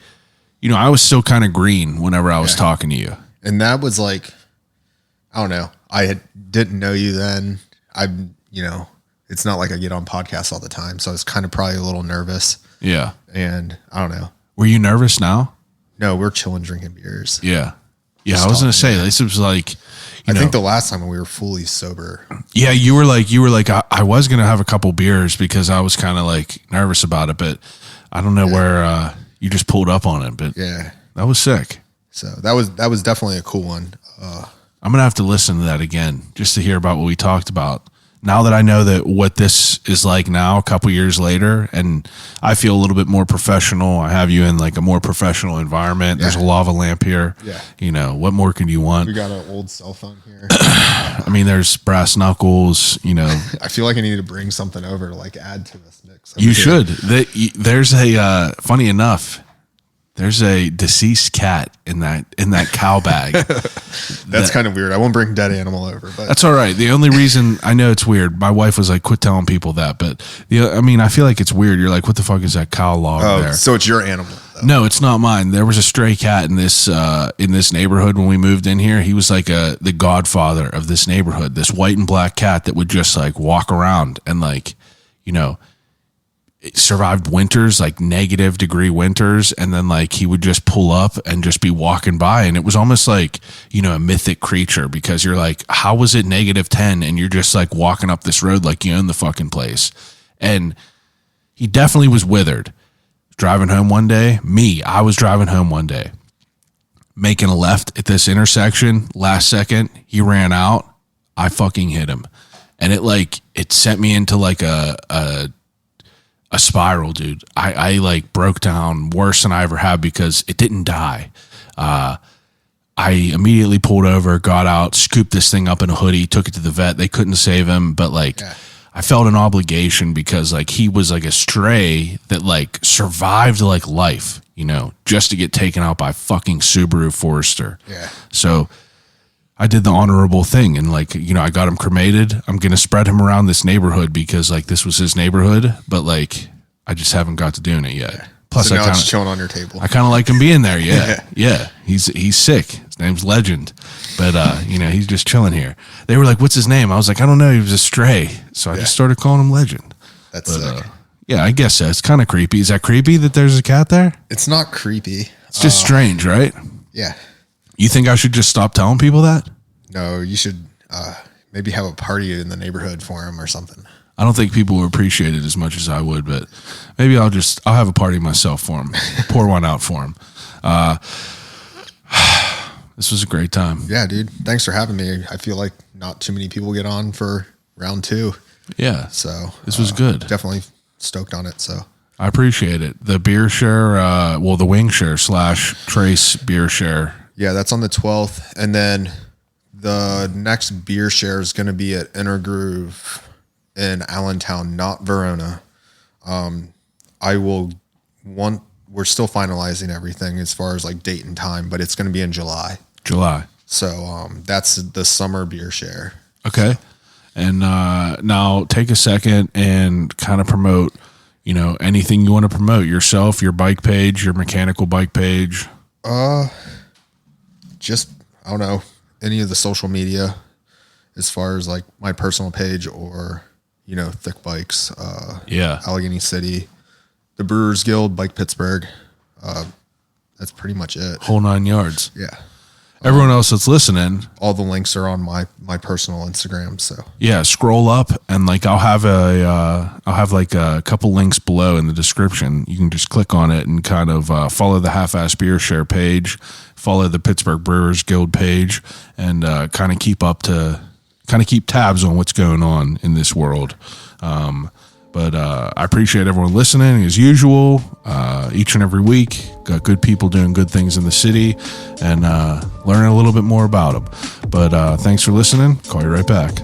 I was still kind of green whenever I was talking to you. And that was like, I don't know. Didn't know you then. It's not like I get on podcasts all the time. So I was kind of probably a little nervous. Yeah. And I don't know. Were you nervous now? No, we're chilling, drinking beers. Yeah. Yeah. I was going to say, this was like, I think the last time we were fully sober. Yeah. You were like, I was going to have a couple beers because I was kind of like nervous about it, but I don't know where, you just pulled up on it, but yeah, that was sick. So that was definitely a cool one. I'm going to have to listen to that again just to hear about what we talked about. Now that I know that what this is like now, a couple years later, and I feel a little bit more professional. I have you in like a more professional environment. There's a lava lamp here. Yeah. What more can you want? We got an old cell phone here. I mean, there's brass knuckles, I feel like I need to bring something over to like add to this mix. You should. There's a, funny enough, there's a deceased cat in that cow bag. That's kind of weird. I won't bring dead animal over, but that's all right. The only reason I know it's weird, my wife was like, quit telling people that. But I feel like it's weird. You're like, what the fuck is that cow log there? So it's your animal, though. No, it's not mine. There was a stray cat in this neighborhood when we moved in here. He was like the godfather of this neighborhood, this white and black cat that would just like walk around and it survived winters, like -degree winters, and then like he would just pull up and just be walking by, and it was almost like a mythic creature, because you're like, how was it -10 and you're just like walking up this road like you own the fucking place? And He definitely was withered. Driving home one day, I was driving home one day, making a left at this intersection. Last second, he ran out. I fucking hit him. And it sent me into like a spiral, dude. I like broke down worse than I ever have because it didn't die. I immediately pulled over, got out, scooped this thing up in a hoodie, took it to the vet. They couldn't save him, but I felt an obligation because like he was like a stray that like survived like life, just to get taken out by fucking Subaru Forester. Yeah. So I did the honorable thing and like, I got him cremated. I'm going to spread him around this neighborhood because like this was his neighborhood, but like I just haven't got to doing it yet. Yeah. Plus, so now I kind it's chilling on your table. I kind of like him being there. Yeah. Yeah. He's sick. His name's Legend, but he's just chilling here. They were like, "What's his name?" I was like, "I don't know. He was a stray." So I just started calling him Legend. That's sick. Yeah, I guess so. It's kind of creepy. Is that creepy that there's a cat there? It's not creepy. It's just strange, right? Yeah. You think I should just stop telling people that? No, you should maybe have a party in the neighborhood for him or something. I don't think people will appreciate it as much as I would, but maybe I'll have a party myself for him. Pour one out for him. This was a great time. Yeah, dude. Thanks for having me. I feel like not too many people get on for round 2. Yeah. So this was good. Definitely stoked on it. So I appreciate it. The beer share, the wing share / Trace beer share. Yeah, that's on the 12th. And then the next beer share is going to be at Inner Groove in Allentown, not Verona. We're still finalizing everything as far as like date and time, but it's going to be in July. So that's the summer beer share. Okay. And now take a second and kind of promote, anything you want to promote, yourself, your bike page, your mechanical bike page. Just, I don't know, any of the social media as far as like my personal page or, Thick Bikes, Allegheny City, the Brewers Guild, Bike Pittsburgh. That's pretty much it. Whole 9 yards. Yeah. Everyone else that's listening, all the links are on my personal Instagram. So yeah, scroll up and like I'll have a couple links below in the description. You can just click on it and kind of follow the Half-Ass Beer Share page, follow the Pittsburgh Brewers Guild page, and kind of keep tabs on what's going on in this world. But I appreciate everyone listening as usual, each and every week. Got good people doing good things in the city and learning a little bit more about them. But thanks for listening. Call you right back.